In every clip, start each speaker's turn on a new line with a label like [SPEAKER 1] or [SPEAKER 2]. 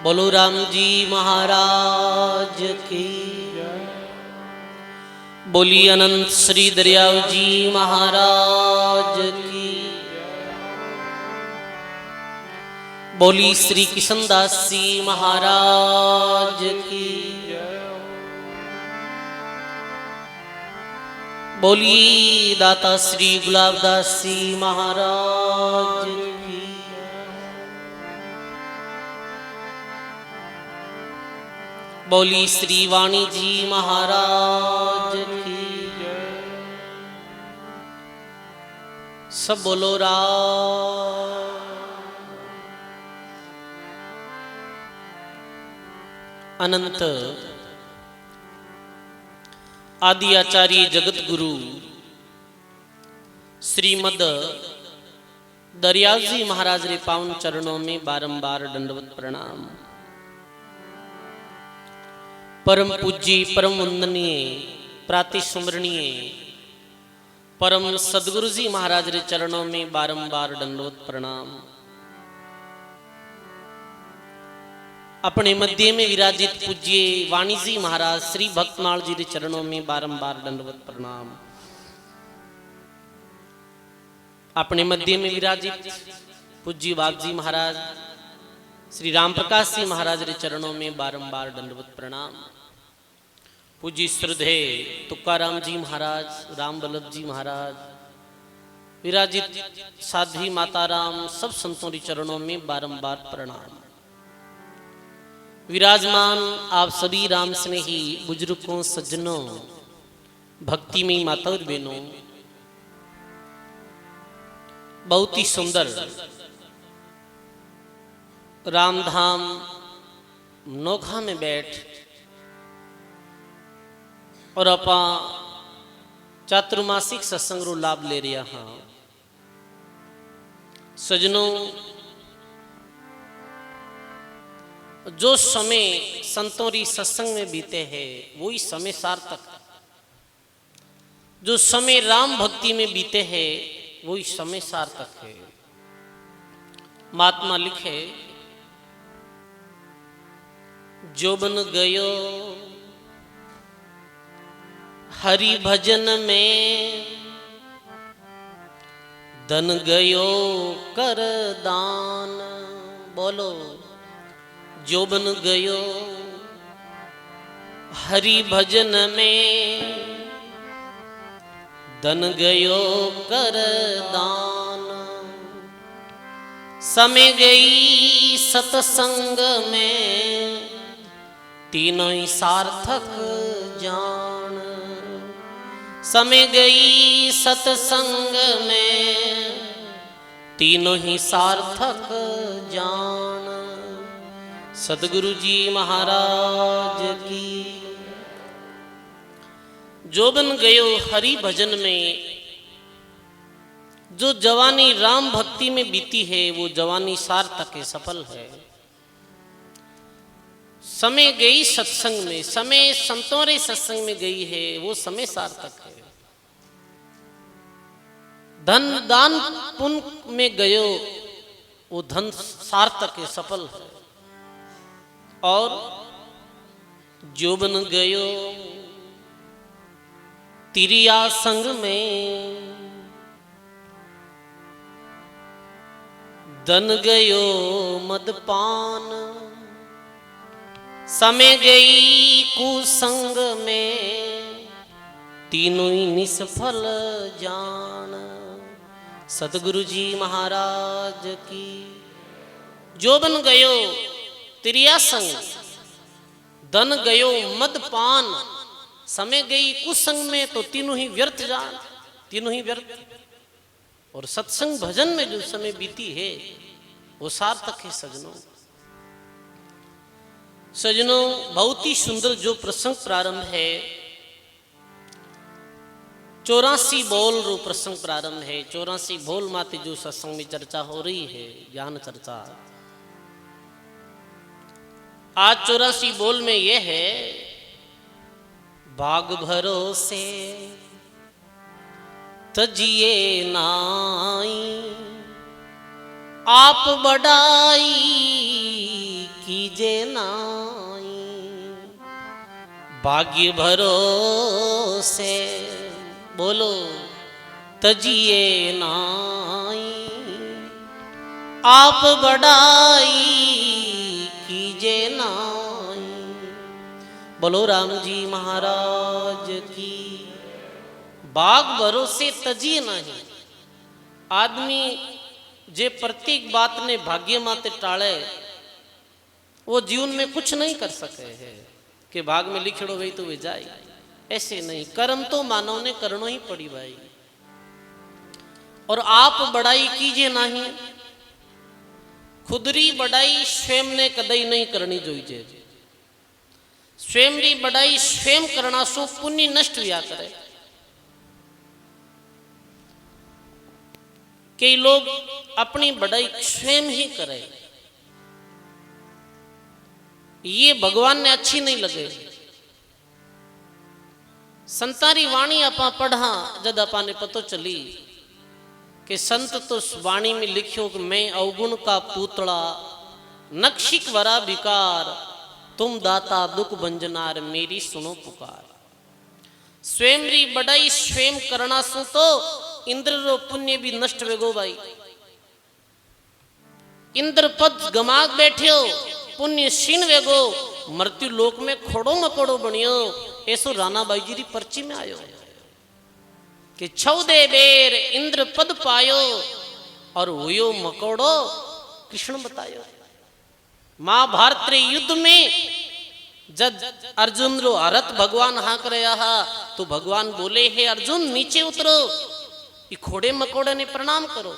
[SPEAKER 1] बोलो राम जी महाराज की। बोली अनंत श्री दरियाव जी महाराज की। बोली श्री किशनदास जी महाराज की। बोली दाता श्री गुलाबदास जी महाराज की। बोली श्री वाणी जी महाराज की। सब बोलो राम। अनंत आदि आचार्य जगत गुरु श्रीमद दरियाव जी महाराज रे पावन चरणों में बारंबार दंडवत प्रणाम। परम पूज्य परम वंदनीय प्रातिस्मरणीय परम सदगुरु जी महाराज रे चरणों में बारंबार दंडवत प्रणाम। अपने मध्य में विराजित पूज्य वाणी जी महाराज श्री भक्तमाल जी रे चरणों में बारंबार दंडवत प्रणाम। अपने मध्य में विराजित पूज्य बाग जी महाराज श्री राम प्रकाश जी महाराज रे चरणों में बारंबार दंडवत प्रणाम। पूज्य श्रद्धेय तुकाराम जी महाराज, राम वल्लभ जी महाराज, विराजित साध्वी माता राम, सब संतों के चरणों में बारंबार प्रणाम। विराजमान आप सभी राम स्नेही बुजुर्गों, सज्जनों, भक्ति में माता और बहनों, बहुत ही सुंदर रामधाम नोखा में बैठ और अपा चातुर्मासिक सत्संग रो लाभ ले रहा हाँ। सजनों, जो समय संतों री सत्संग में बीते हैं वही समय सार्थक। जो समय राम भक्ति में बीते हैं वही समय सार्थक है। महात्मा लिखे, जो बन गयो हरि भजन में, धन गयो कर दान। बोलो, जो बन गयो हरि भजन में, धन गयो कर दान। समय गई सत्संग में, तीनों ही सार्थक जान। समय गई सत्संग में, तीनों ही सार्थक जान। सदगुरु जी महाराज की। जो बन गयो हरि भजन में, जो जवानी राम भक्ति में बीती है वो जवानी सार्थक है, सफल है। समय गई सत्संग में, समय संतों रे सत्संग में गई है वो समय सार्थक है। धन दान पुण्य में गयो वो धन सार्थक है, सफल है। और जो बन गयो तिरिया संग में, धन गयो मदपान। समय गई कुसंग में, तीनों ही निष्फल जान। सतगुरु जी महाराज की। जो बन गयो तिरिया संग, धन गयो मदपान। समय गई कुसंग में तो तीनों ही व्यर्थ जान, तीनों ही व्यर्थ। और सत्संग भजन में जो समय बीती है वो सार्थक है। सजनों, बहुत ही सुंदर जो प्रसंग प्रारंभ है, 84 बोल रो प्रसंग प्रारंभ है। 84 बोल माते जो सत्संग में चर्चा हो रही है, ज्ञान चर्चा। आज 84 बोल में यह है, भाग भरोसे तजिए नाई, आप बढ़ाई की कीजे नाई। भाग्य भरोसे बोलो तजिए नाई। आप बड़ाई कीजे नाई। बोलो राम जी महाराज की। बाग भरोसे तजिए नहीं। आदमी जे प्रत्येक बात ने भाग्य माते टाले वो जीवन में कुछ नहीं कर सके है कि भाग में लिखड़ो गई तो वे जाए। ऐसे नहीं, कर्म तो मानव ने करना ही पड़ी भाई। और आप बड़ाई कीजिए नहीं। खुदरी बड़ाई स्वयं ने कदई नहीं करनी जोईजे। स्वयं री बड़ाई स्वयं करना सो पुण्य नष्ट हुआ करे। कई लोग अपनी बड़ाई स्वयं ही करें, ये भगवान ने अच्छी नहीं लगे। संतारी वाणी आपा पढ़ा जद आपा ने पतो चली कि संत तो वाणी में लिखियो कि मैं अवगुण का पूतला नक्षिक वरा विकार तुम दाता दुख भंजनार मेरी सुनो पुकार। स्वयं री बड़ाई स्वयं करना सु तो इंद्र रो पुण्य भी नष्ट वेगो भाई। इंद्र पद गमाग बैठ्यो पुण्य सीन वेगो। मृत्यु लोक में खोड़ो मकोड़ो बनियो। ऐसो राणा बाई जी री पर्ची में आयो कि 14 बेर इंद्र पद पायो और हुयो मकोड़ो कृष्ण बतायो। महाभारत रे युद्ध में जब अर्जुन रो हरत भगवान हाक रहा हा तो भगवान बोले हे अर्जुन नीचे उतरो, ये खोड़े मकोड़े ने प्रणाम करो।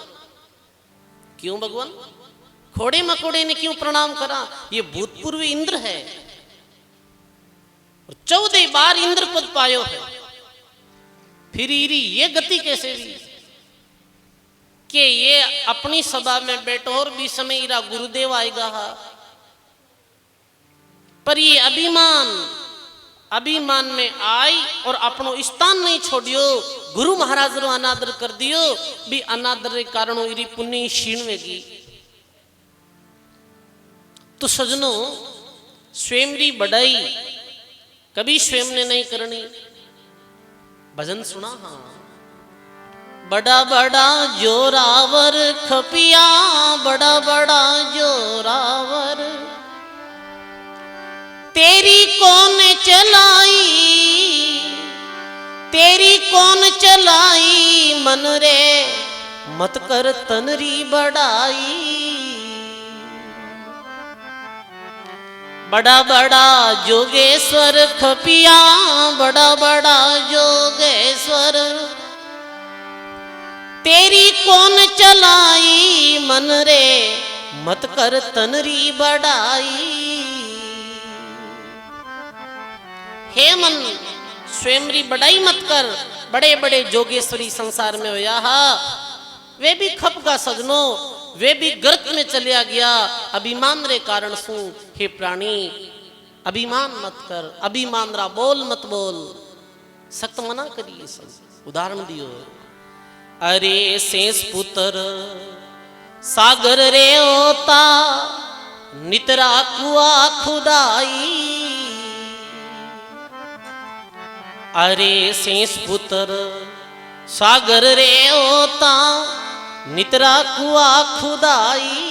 [SPEAKER 1] क्यों भगवान खोड़े मकोड़े ने क्यों प्रणाम करा? ये भूतपूर्व इंद्र है और 14 बार इंद्र पद पायो है। फिर ये गति कैसे हुई कि ये अपनी सभा में बैठो और भी समय इरा गुरुदेव आएगा। पर ये अभिमान में आई और अपनो स्थान नहीं छोड़ियो। गुरु महाराज रो अनादर कर दियो भी अनादर के कारण इरी पुण्य क्षीण वेगी। तो सजनों स्वयं री बड़ाई कभी स्वयं ने नहीं करनी। भजन सुना हाँ। बड़ा बड़ा जोरावर खपिया बड़ा बड़ा जोरावर तेरी कौन चलाई तेरी कौन चलाई मन रे मत कर तनरी बड़ाई। बड़ा बड़ा जोगेश्वर खपिया बड़ा बड़ा जोगेश्वर तेरी कौन चलाई मन रे मत कर तनरी बड़ाई। हे मन स्वयं री बड़ाई मत कर। बड़े बड़े जोगेश्वरी संसार में होया हा वे भी खप का सजनो, वे भी गर्त में चलिया गया अभिमान रे कारण सु। हे प्राणी अभिमान मत कर, अभिमान रा बोल मत बोल। सख्त मना करिए सब। उदाहरण दियो अरे शेष पुत्र सागर रे होता नितरा कुआ खुदाई। अरे शेष पुत्र सागर रे होता नितरा कुआ खुदाई।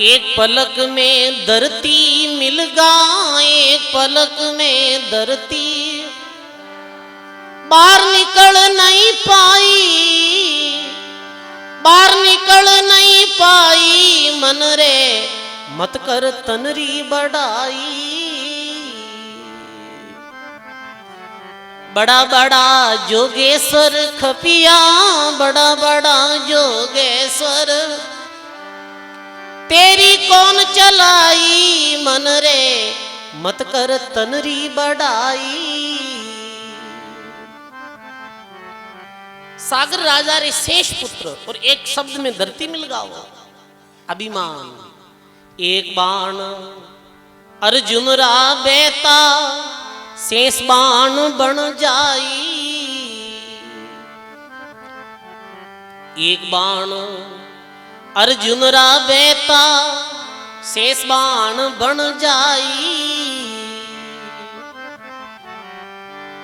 [SPEAKER 1] एक पलक में धरती मिल गा एक पलक में धरती बाहर निकल नहीं पाई बाहर निकल नहीं पाई मन रे मत कर तनरी बड़ाई। बड़ा बड़ा जोगेश्वर खपिया बड़ा बड़ा जोगेश्वर तेरी कौन चलाई मन रे मत कर तनरी बड़ाई। सागर राजा रे शेष पुत्र और एक शब्द में धरती मिल गाओ अभिमान। एक बाण अर्जुन रा बेता शेष बाण बन जाई। एक बाण अर्जुन रा बेटा शेष बाण बन जाई।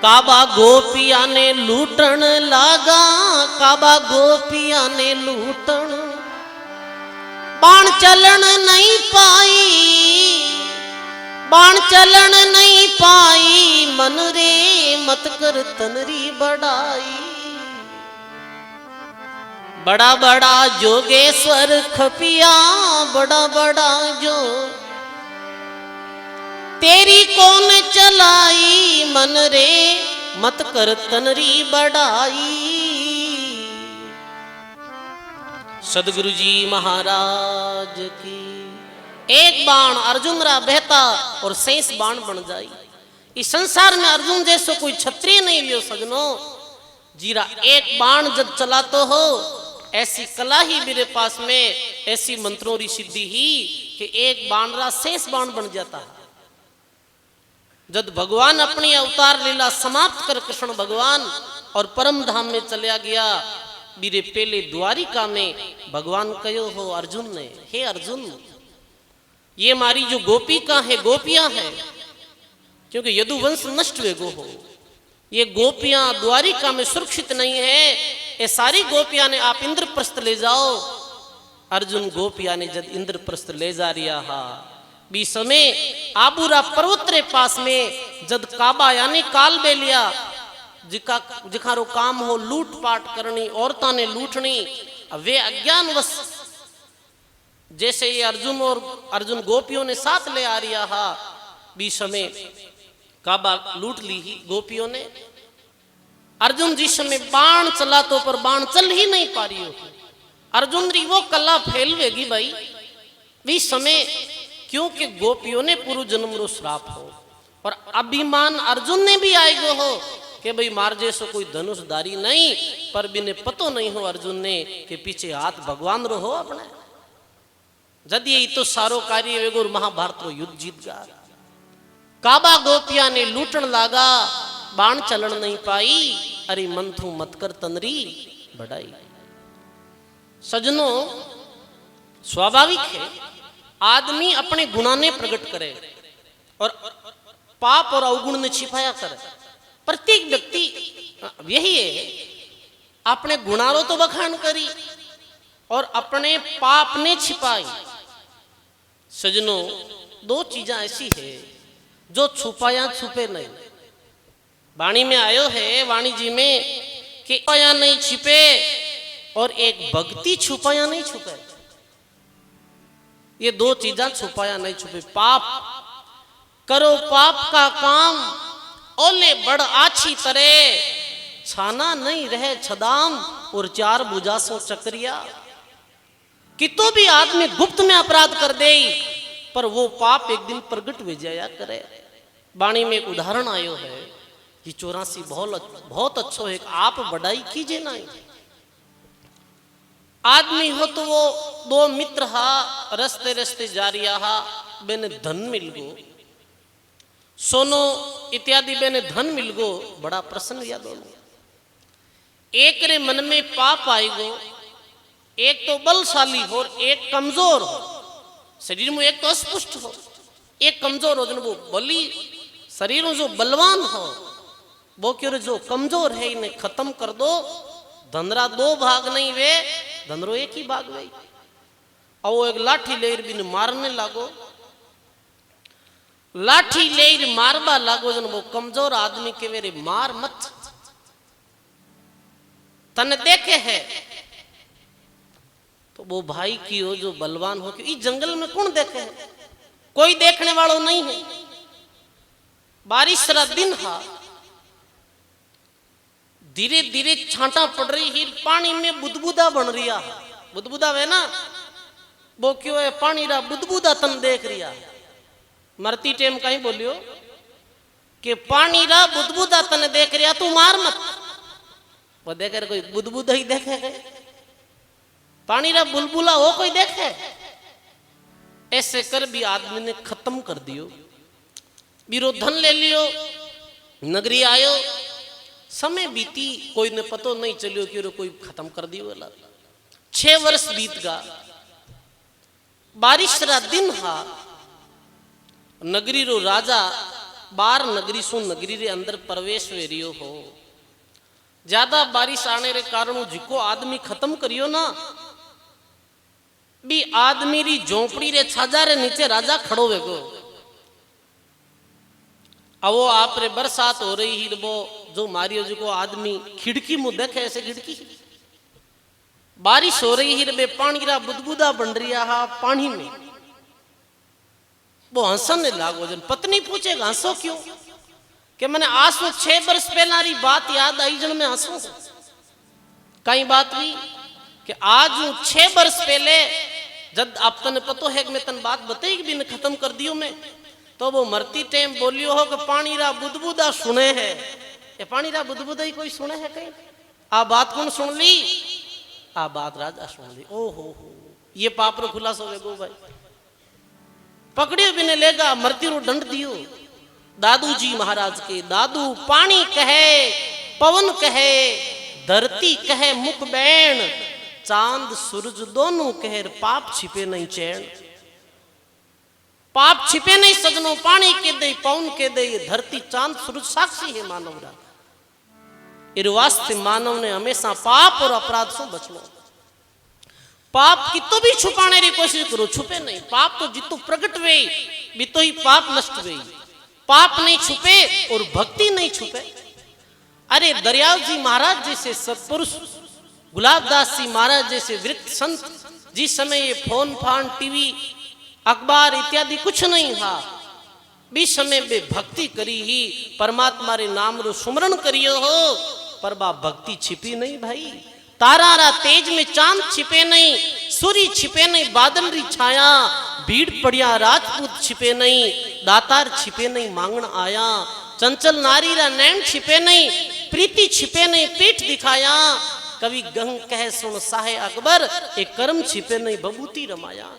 [SPEAKER 1] काबा गोपिया ने लूटन लागा, काबा गोपिया ने लूटन, बाण चलन नहीं पाई, बाण चलन नहीं पाई, मन रे मत कर तनरी बढ़ाई। बड़ा बड़ा जोगेश्वर खपिया, बड़ा बड़ा जो तेरी कौन चलाई, मन रे मत कर तनरी बढ़ाई। सदगुरु जी महाराज की। एक बाण अर्जुन रा बहता और शेष बाण बन जाई। इस संसार में अर्जुन जैसो कोई क्षत्रिय नहीं लियो सजनो। जीरा एक बाण जब चलातो हो, ऐसी कला ही मेरे पास में, ऐसी मंत्रों री सिद्धि ही कि एक बाण रा शेष बाण बन जाता है। जब भगवान अपनी अवतार लीला समाप्त कर कृष्ण भगवान और परम धाम में चलिया गया, मेरे पहले द्वारिका में भगवान कहो हो अर्जुन ने, हे अर्जुन ये हमारी जो गोपिका है, गोपियां हैं, क्योंकि यदुवंश नष्ट वेगो हो, ये गोपियां द्वारिका में सुरक्षित नहीं है, ये सारी गोपियां ने आप इंद्रप्रस्थ ले जाओ। अर्जुन गोपियां ने जब इंद्रप्रस्थ ले जा रिया हा, बी समय आबूरा पर्वत रे पास में जद काबा यानी काल बे लिया, जिखारो काम हो लूट पाट करनी, औरतां ने लूटनी, वे अज्ञानवश जैसे ये अर्जुन और अर्जुन गोपियों ने साथ ले आ रिया हा, बीच में काबा लूट ली ही गोपियों ने। अर्जुन जिस समय बाण चला तो पर बाण चल ही नहीं पा रही हो, अर्जुन री वो कला फैलवेगी भाई बीच समय, क्योंकि गोपियों ने पूर्व जन्म रो श्राप हो, और अभिमान अर्जुन ने भी आएगो हो कि भाई मार जैसो कोई धनुषधारी नहीं, पर बिने पतो नहीं हो अर्जुन ने कि पीछे हाथ भगवान रो हो अपने। जद ये तो सारो कार्य वेगो महाभारत रो युद्ध जीत गया। काबा गोपिया ने लूटन लागा, बाण चलन नहीं पाई, अरे मंथू मत कर तनरी बढ़ाई। सजनों स्वाभाविक है आदमी अपने गुना ने प्रकट करे और पाप और अवगुण ने छिपाया करे। प्रत्येक व्यक्ति यही है, अपने गुणारो तो बखान करी और अपने पाप ने छिपाई। सजनों दो चीजें ऐसी है जो छुपाया छुपे नहीं। वाणी में आयो है, वाणी जी में कि छुपाया नहीं छिपे, और एक भक्ति छुपाया नहीं छुपे। ये दो चीजें छुपाया नहीं छुपे। पाप करो पाप का काम, ओले बड़ आछी तरह, छाना नहीं रहे छदाम, और चार बुझा सो चक्रिया। कि तो भी आदमी गुप्त में अपराध कर दे, पर वो पाप एक दिन प्रगट हो जाया करे। वाणी में एक उदाहरण आयो है कि 84 बहुत अच्छो है, आप बढ़ाई कीजिए ना। आदमी हो तो वो दो मित्र हा, रस्ते रस्ते जा रिया हा, बेने धन मिल गो, सोनो इत्यादि बेने धन मिल गो, बड़ा प्रसन्न या दोनों। एक रे मन में पाप आएगो, एक तो बलशाली हो और एक कमजोर हो। शरीर में एक तो अस्पुष्ट हो, एक कमजोर हो। वो बली शरीर में जो बलवान हो, वो क्यों जो कमजोर है इन्हें खत्म कर दो। धनरा दो भाग नहीं वे, धनरो एक ही भाग वे। और वो एक लाठी ले बिन मारने लागो, लाठी ले मारबा लागो। जन वो कमजोर आदमी के वेरे मार मत, तने देखे है तो वो भाई की हो जो बलवान हो। इस जंगल में कौन देखे है, कोई देखने वालों नहीं है। बारिश रा दिन हा, धीरे धीरे छांटा पड़ रही ही, पानी में बुदबुदा बन रिया। बुदबुदा वे ना, वो क्यों है पानी रा बुदबुदा तन देख रिया। मरती टेम कहीं बोलियो कि पानी रा बुदबुदा तन देख रिया, तू मार मत। वो देखे कोई बुदबुदा ही देखे है, पानी रा बुलबुला हो कोई देखे। ऐसे कर भी आदमी ने खत्म कर दियो, बीरो धन ले लियो, नगरी आयो, समय बीती, कोई ने पतो नहीं चलियो कि कोई खत्म कर दियो। 6 वर्ष बीत गा, बारिश रा दिन हा, नगरी रो राजा बार नगरी सु नगरी रे अंदर प्रवेश वे रियो हो। ज्यादा बारिश आने रे कारण जिको आदमी खत्म करियो ना, बी आदमी री झोपड़ी रे छाजा रे नीचे राजा खड़ो वेगो। आवो आप रे बरसात हो रही ही वो जो मारियो जिको आदमी खिड़की मुंह देखे ऐसे खिड़की, बारिश हो रही ही बे पानी रा बुदबुदा बन रिया हा पानी में, वो हंसने लागो। जन पत्नी पूछेगा हंसो क्यों, कि मैंने आज तो 6 वर्ष पहला री बात याद आई जन मैं हंसू। कई बात हुई कि आज 6 वर्ष पहले जब आप तने पतो है कि मैं तन बात बताई भी खत्म कर दियो मैं, तो वो मरती टाइम बोलियो हो कि पानी रा बुदबुदा सुने है। ये पानी रा बुदबुदा ही कोई सुने है कहीं? आ बात कौन सुन ली? आ बात राजा सुन ली। ओ हो ये पाप रो खुलासो वेगो भाई। पकड़ियो भी ने लेगा, मरती रो दंड दियो। दादू जी महाराज के दादू पानी कहे, पवन कहे, धरती कहे मुख बैण, चांद सूरज दोनों कहे पाप छिपे नहीं चैन। पाप छिपे नहीं सजनों, पानी के दे पवन के दे, धरती चांद सूरज साक्षी है मानव रा। इस वास्ते मानव ने हमेशा पाप और अपराध से बचना। पाप की तो भी छुपाने की कोशिश करो, छुपे नहीं। पाप तो जितो प्रकट वे भी तो ही पाप नष्ट वे। पाप नहीं छुपे और भक्ति नहीं छुपे। अरे दरियाव जी महाराज जैसे सत्पुरुष, गुलाबदास जी महाराज जैसे वृत्त संत, जिस समय ये फोन फान टीवी अखबार इत्यादि कुछ नहीं था, बीच समय बे भक्ति करी ही, परमात्मा रे नाम रो सुमरण करियो हो, पर बा भक्ति छिपी नहीं भाई। तारारा तेज में चांद छिपे नहीं, सूर्य छिपे नहीं, बादल री छाया, भीड़ पड़िया राजपूत छिपे नहीं, दातार छिपे नहीं मांगण आया, चंचल नारी रा नैन छिपे नहीं, प्रीति छिपे नहीं पीठ दिखाया, कवि गंग कह सुन साहे अकबर, एक कर्म छिपे नहीं बबूती रमाया।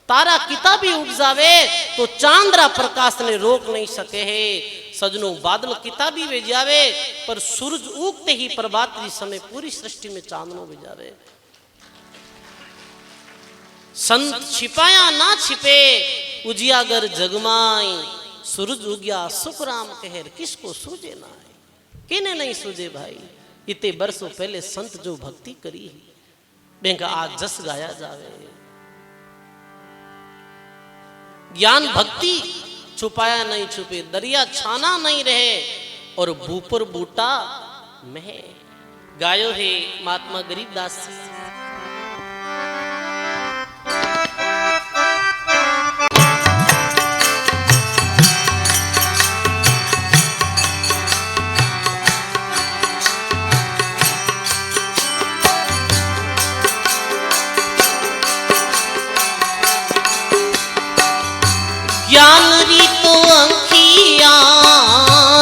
[SPEAKER 1] तारा किताबी उपजावे तो चांद्रा प्रकाश ने रोक नहीं सके है। सजनों बादल किताबी वे जावे, पर सूरज उगते ही प्रभात री समय पूरी सृष्टि में चांदनो वे जावे। संत छिपाया ना छिपे, उजियागर जगमाई, सूरज उगिया सुख राम कहर, किसको सूझे ना है, किने नहीं सूझे भाई। इतने बरसों पहले संत जो भक्ति करी, बेंका आज जस गाया जावे। ज्ञान भक्ति छुपाया नहीं छुपे, दरिया छाना नहीं रहे और भूपर बूटा मह। गायो है महात्मा गरीबदास जी। ज्ञान री तो अंखियां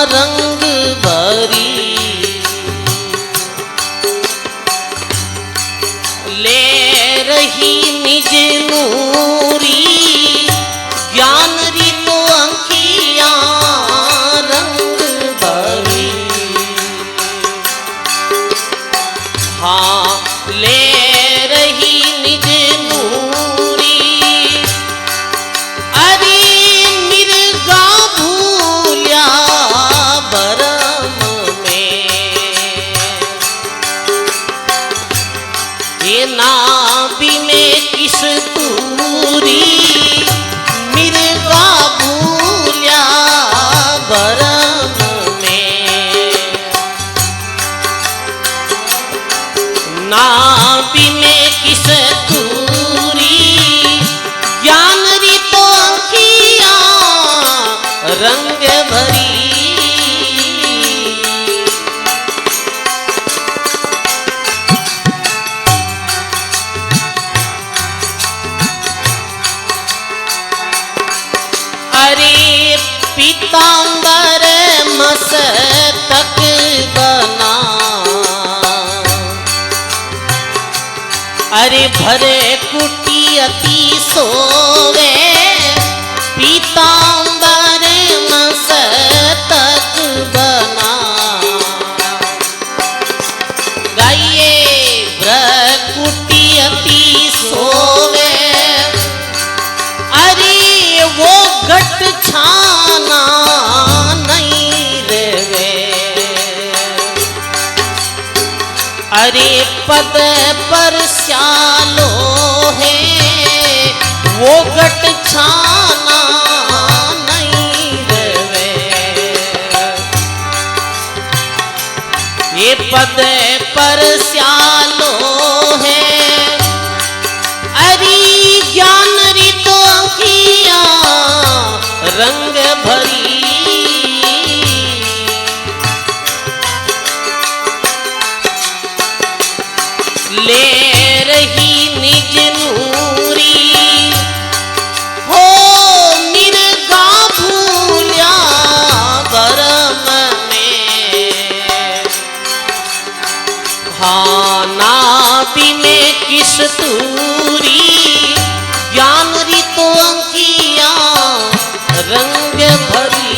[SPEAKER 1] रंग भरी, ले रही निज नूरी। ज्ञान री तो अंखियां रंग भरी, हाँ ले रही निज नूरी। नाभि में किस दूरी, मिर्गा भूलिया बरम में। नाभि में किस दूरी, ज्ञान री तो अंखियां रंग भरी। अरे पीतांबर मस्तक बना, अरे भरे कुटी अति सोवे। पीतांबर मस्तक बना, गाइए भ्रकुटी अति सोवे। अरे पद पर श्यालो है वो गट छाना नहीं रवे। ये पद पर श्यालो है अरे ज्ञान री तो किया रंग भरी। ले रही निज नूरी हो मिर्गा भूल्या बरम में। हाँ नाभि में किस तूरी ज्ञान री तो अंकिया रंग भरी।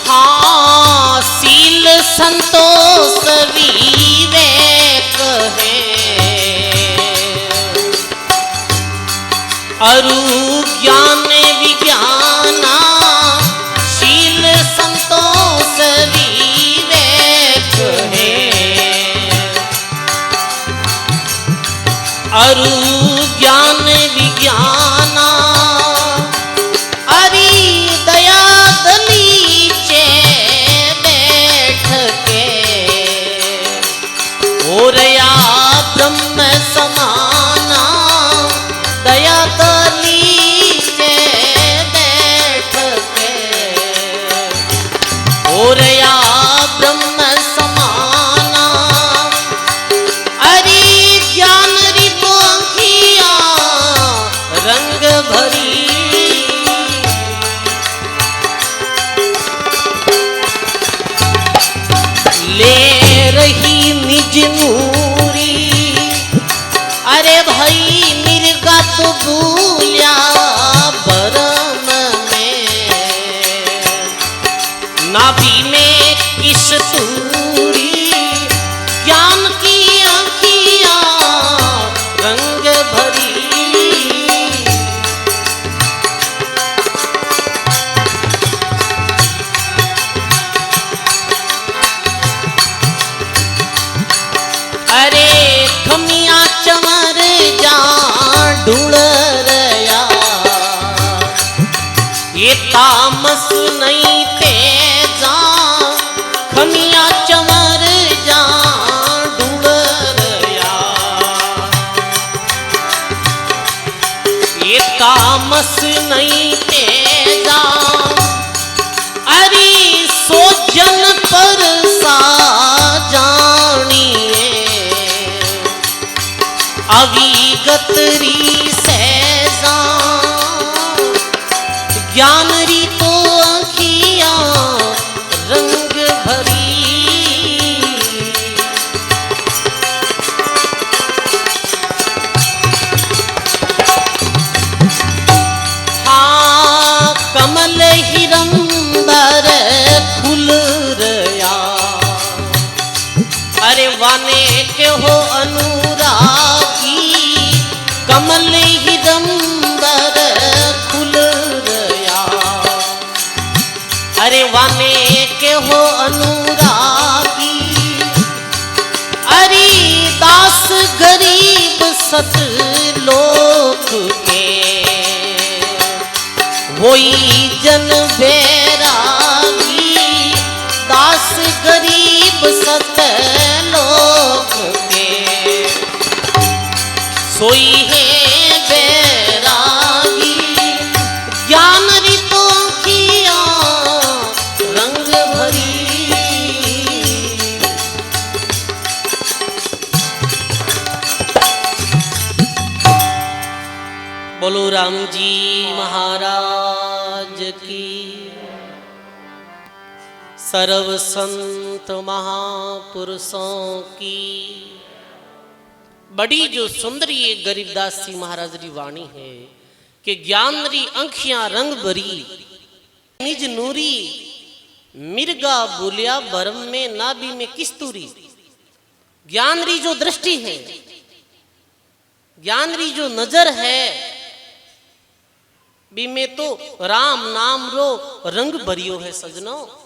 [SPEAKER 1] हाँ सील संतोष विवेक है अरु ज्ञान विज्ञाना। शील संतोष विवेक है अरु ज्ञान विज्ञाना। अरे दया दलीचे बैठ के हो रया ब्रह्म समाना। दया दलीचे बैठ के हो रया ब्रह्म समाना। अरे ज्ञान री तो अंकिया रंग भरी। ले रही निज नूरी अरे भाई मिर्गा तो भूल्या बरम में। नाभि में किस तूरी ज्ञान की आँखियाँ रंग भरी। अरे खमिया चमर जा ढूंढ रया ये तामस नहीं तेजा। खमिया चमर जा ढूंढ रया ये तामस नहीं तेजा। अरे सोजन पर सा जानिए अविगत री सहजा। ज्ञान री तो आँखिया रंग भरी। हाँ कमल हिरंबर खुल रया अरे वाने के हो अनुरागी। कमल हिरंबर खुल रया अरे वाने के हो अनुरागी। अरे दास गरीब सत लोक के होई जन बैरागी। दास गरीब सत लोक के सोई है बैरागी। ज्ञान री तो आँखिया रंग भरी। बोलो राम जी महाराज की। सर्व संत महापुरुषों की बड़ी जो सुंदर ये गरीबदास जी महाराज री वाणी है कि ज्ञान री अंखियां रंग भरी निज नूरी मिर्गा बोलिया बरम में नाभि में किस्तूरी। ज्ञान री जो दृष्टि है ज्ञान री जो नजर है बी में तो राम नाम रो रंग भरियो है सजनो।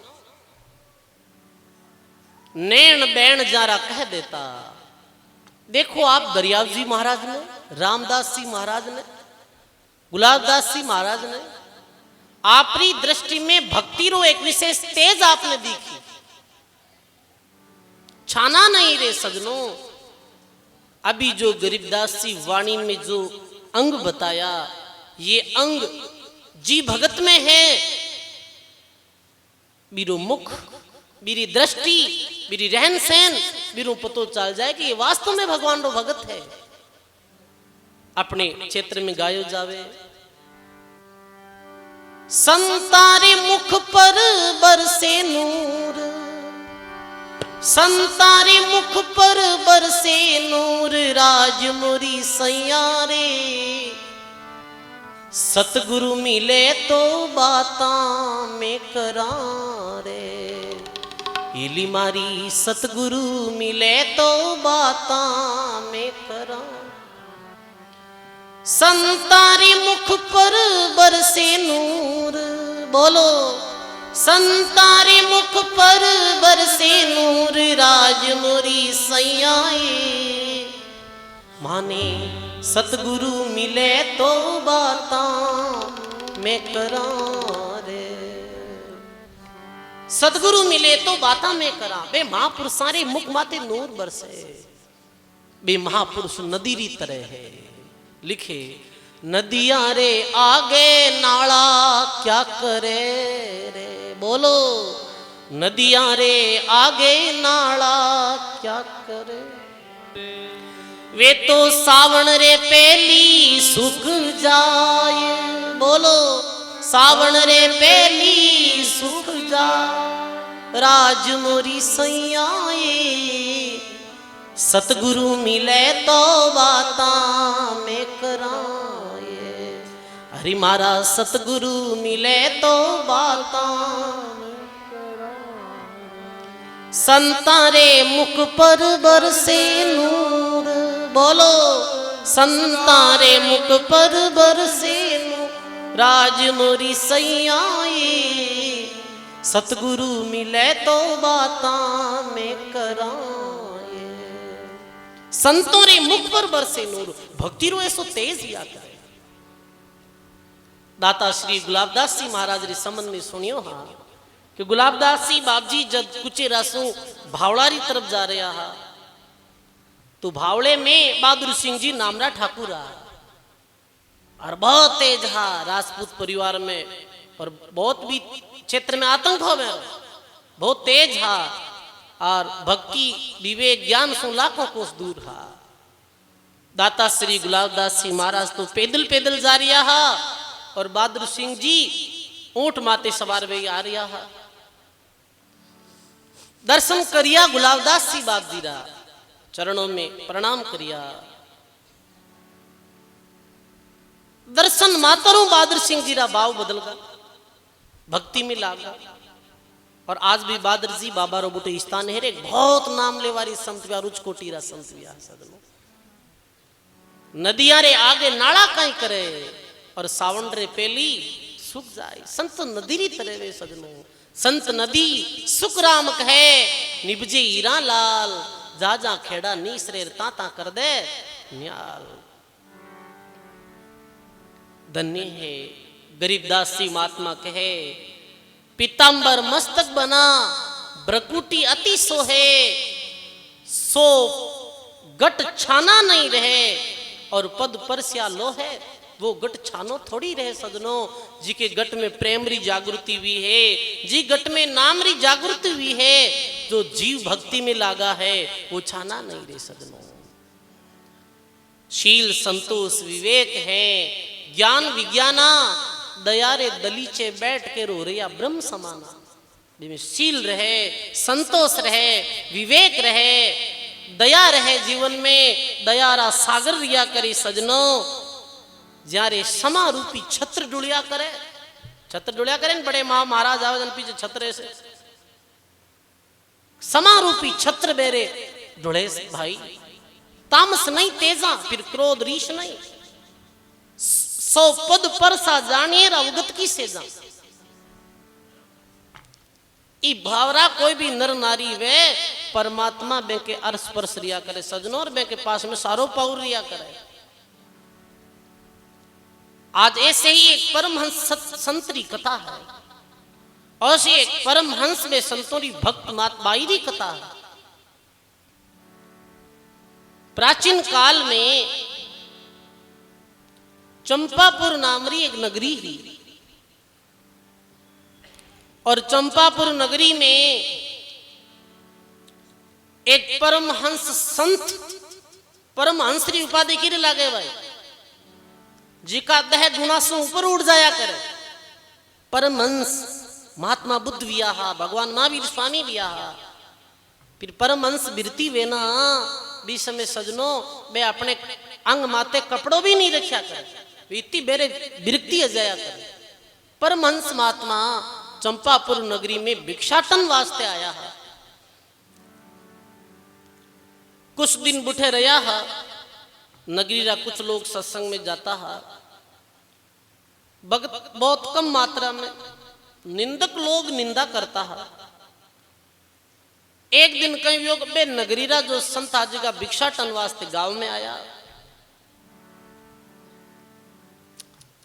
[SPEAKER 1] नैन बैण जारा कह देता। देखो आप दरियाव जी महाराज ने, रामदास जी महाराज ने, गुलाबदास जी महाराज ने आपरी दृष्टि में भक्ति रो एक विशेष तेज आपने दिखी। छाना नहीं रे सजनों। अभी जो गरीबदास जी वाणी में जो अंग बताया, ये अंग जी भगत में है। बीरो मुख, बीरी दृष्टि, बीरी रहन सहन, बीरो पतो चल जाए कि ये वास्तव में भगवान रो भगत है। अपने क्षेत्र में गायो जावे। संतारे मुख पर बरसे नूर, संतारे मुख पर बरसे नूर, राज मोरी सैया रे। सतगुरु मिले तो बातां में करा रे। इली मारी सतगुरु मिले तो बातां में करा। संतारे मुख पर बरसे नूर, बोलो संतारे मुख पर बरसे नूर, राज मोरी सैयाए। माने सतगुरु मिले तो बातां में करा रे। सतगुरु मिले तो बातां में करा। बे महापुरुषारे मुख माते नूर बरसे। बे महापुरुष नदी री तरह है। लिखे नदियां रे आगे नाला क्या करे रे। बोलो नदियां रे आगे नाला क्या करे। वे तो सावन रे पहली सूख जाए। बोलो सावन रे पहली सूख जाए, राज मोरी सैयाए। सतगुरु मिले तो बातां में कराए। हरि मारा सतगुरु मिले तो बातां में कराए। संतारे मुख पर बरसे नूर। बोलो संतारे मुख पर बरसे नूर, राज मोरी सैयाए। सतगुरु मिले तो बातां में कराए। संतों रे मुख पर बरसे नूर। भक्ति रो ऐसो तेज या करे। दाता श्री गुलाबदास जी महाराज रे संबंध में सुनियो हा कि गुलाबदास जी बाबजी जब कुचे रासू भावड़ारी तरफ जा रहा हा तो भावड़े में बहादुर सिंह जी नामरा ठाकुर आ और बहुत तेज हा राजपूत परिवार में और बहुत भी क्षेत्र में आतंक हो गया। बहुत तेज हा और भक्ति विवेक ज्ञान से लाखों कोस दूर हा। दाता श्री गुलाबदास जी महाराज तो पैदल पैदल जा रहा हा और बहादुर सिंह जी ऊंट माते सवार वे आ रहा हा। दर्शन करिया गुलाबदास जी बाप जी रा, चरणों में प्रणाम करिया। दर्शन मातरों बहादुर सिंह जी रा भाव बदल गया, भक्ति में लागा। और आज भी बहादुर जी बाबा रो बुटे स्थान है रे बहुत नाम लेवारी संत व्या रुच कोटी रा संत व्या सदनो। नदियां रे आगे नाला कहीं करे और सावन रे पेली सुख जाए। संत नदी री तरह वे सदनो। संत नदी सुख राम कहे निभजे हीरा लाल, जा जा खेड़ा नीसरे ताता कर दे न्याल। धन्य है गरीबदास जी महात्मा कहे पीतांबर मस्तक बना, ब्रकुटी अति सोहे, सो गट छाना नहीं रहे और पद परस्या लो है। वो गट छानो थोड़ी रहे सजनो। जी के गट में प्रेम री जागृति हुई है, जी गट में नाम री जागृति हुई है, जो जीव भक्ति में लागा है वो छाना नहीं रहे सजनो। शील संतोष विवेक है, ज्ञान विज्ञाना, दया रे दलीचे बैठ के रो रहा ब्रह्म समाना। जिसमें शील रहे, संतोष रहे, विवेक रहे, दया रहे जीवन में, दया रा सागर रिया करे सजनो। जारे समा रूपी छत्र डुलिया करे, छत्र डुलिया करे न बड़े मां महाराज आवे जन पीछे छत्र से समा रूपी छत्र बेरे डुले भाई। तामस नहीं तेजा, फिर क्रोध रीश नहीं। सौ पद पर सा जानिए अवगत की सेजा। ई भावरा कोई भी नर नारी वे परमात्मा बे के अर्श पर रिया करे सजनों, और बे के पास में सारो पाउर रिया करे। आज ऐसे ही एक परमहंस संतरी कथा है, और से एक परमहंस में संतोरी भक्त मात बाई री कथा है। प्राचीन काल में चंपापुर नामरी एक नगरी थी, और चंपापुर नगरी में एक परमहंस संत, परमहंस की उपाधि की लागे भाई, जिका दह गुना से ऊपर उड़ जाया करे। परमहंस महात्मा बुद्ध विया, भगवान महावीर स्वामी विया, फिर परमहंस बिरती वे ना भी समय सजनो बे अपने अंग माते कपड़ों भी नहीं रखा करे, इतनी बेरे बिरती जाया करे। परमहंस महात्मा चंपापुर नगरी में भिक्षाटन वास्ते आया है। कुछ दिन बुठे रहा है, नगरी रा कुछ लोग सत्संग में जाता है, बहुत कम मात्रा में निंदक लोग निंदा करता है। एक दिन कई योग बे नगरी रा जो संत आज का भिक्षाटन वास्ते गांव में आया।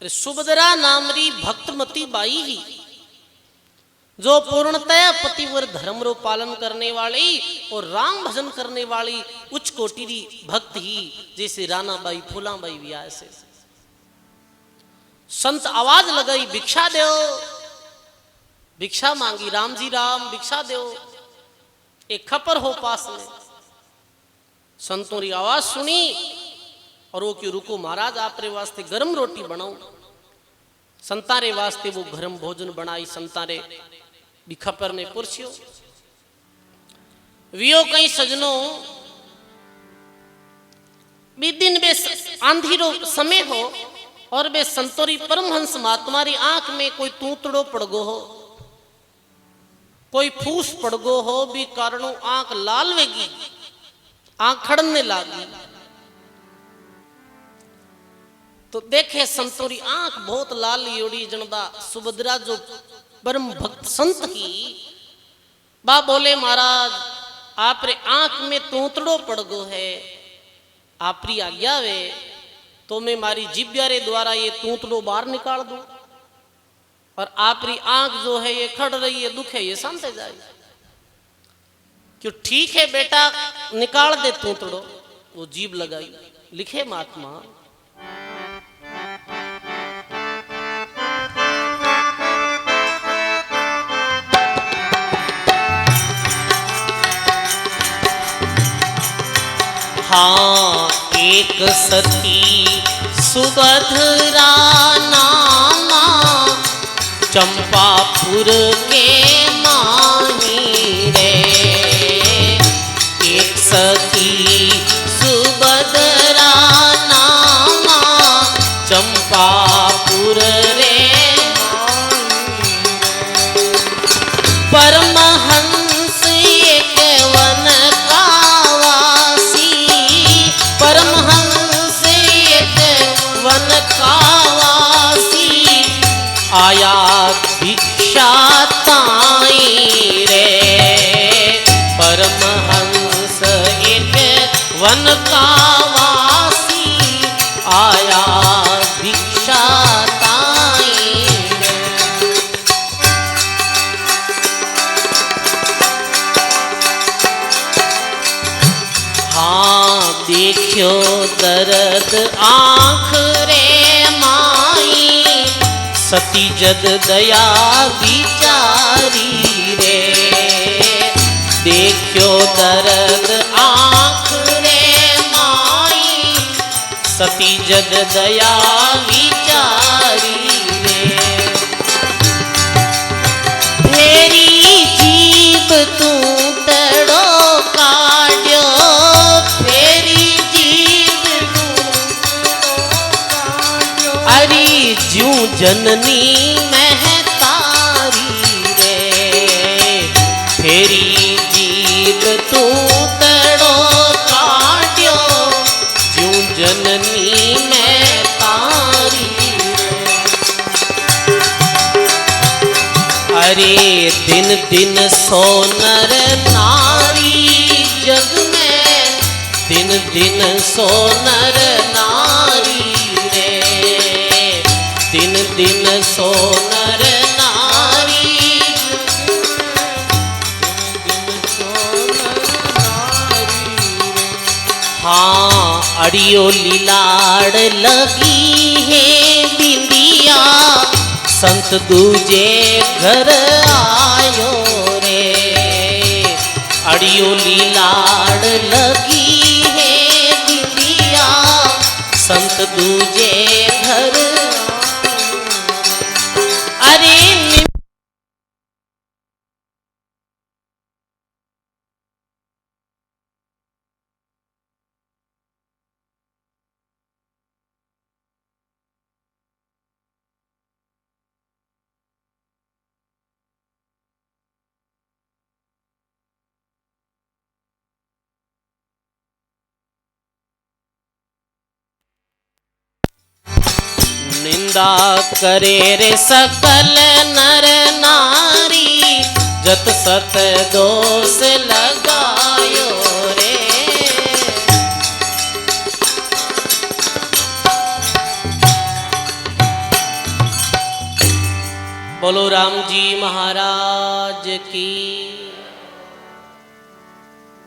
[SPEAKER 1] सुभद्रा नामरी भक्तमती बाई ही, जो पूर्णतया पतिवर धर्म रो पालन करने वाली और राम भजन करने वाली उच्च कोटि री भक्त ही, जैसे रानाबाई फूलाबाई भी ऐसे संत आवाज लगाई, भिक्षा दो, भिक्षा मांगी, राम जी राम भिक्षा दो। एक खपर हो पास में, संतों की आवाज सुनी और वो क्यों रुको महाराज, आप रे वास्ते गरम रोटी बनाओ। संतारे वास्ते वो गरम भोजन बनाई, संतारे भी खपर ने पुरसियो। वियो कई सजनों भी दिन बे आंधी रो समय हो, और बे संतोरी परमहंस महात्मारी आंख में कोई तूतड़ो पड़गो हो, कोई फूस पड़गो हो, भी कारणों आंख लाल वेगी, आंख खड़ने लागी। तो देखे संतोरी आंख बहुत लाल योड़ी जनदा। सुभद्रा जो परम भक्त संत की बा बोले, महाराज आप रे आंख में तूतड़ो पड़गो है, आपरी आज्ञा वे तो मैं मारी जिब्या रे द्वारा ये तूतड़ो बाहर निकाल दूं, और आपरी आंख जो है ये खड़ रही है, दुख है ये शांत जाए। क्यों ठीक है बेटा, निकाल दे तूतड़ो। वो जीभ लगाई, लिखे महात्मा, हाँ एक सती सुभद्रा नामा, चंपापुर के माही रे। एक सती सुभद्रा नामा, चंपापुर रे परमहंस एक वन का वासी, परमहंस एक वन का वासी, आया भिक्षा ताई रे। परमहंस एक वन का वासी, आया भिक्षा ताई रे। हाँ देखियो दर्द आँख रे माई, सती जद दया विचारी रे। देखियो दर्द आँख रे माई, सती जद दया विचारी रे। फेरी जीव तू तड़ो काढ़्यो, फेरी जीव तू अरी ज्यों जननी महतारी रे। फेरी जीव तू तड़ो काढ़्यो, जननी मैं तारी। अरे दिन दिन सो नर नारी जग में, दिन दिन सो नर नारी रे, दिन दिन सो नर नारी, दिन दिन सो नर नारी। हाँ अड़ियो लीलाड़ लगी है बिंदिया, संत दूजे घर आयो रे। अड़ियो लीलाड़ लगी है बिंदिया, संत दूजे घर। अरे निंदा करे रे सकल नर नारी, जत सत दोष लगायो रे। बोलो राम जी महाराज की।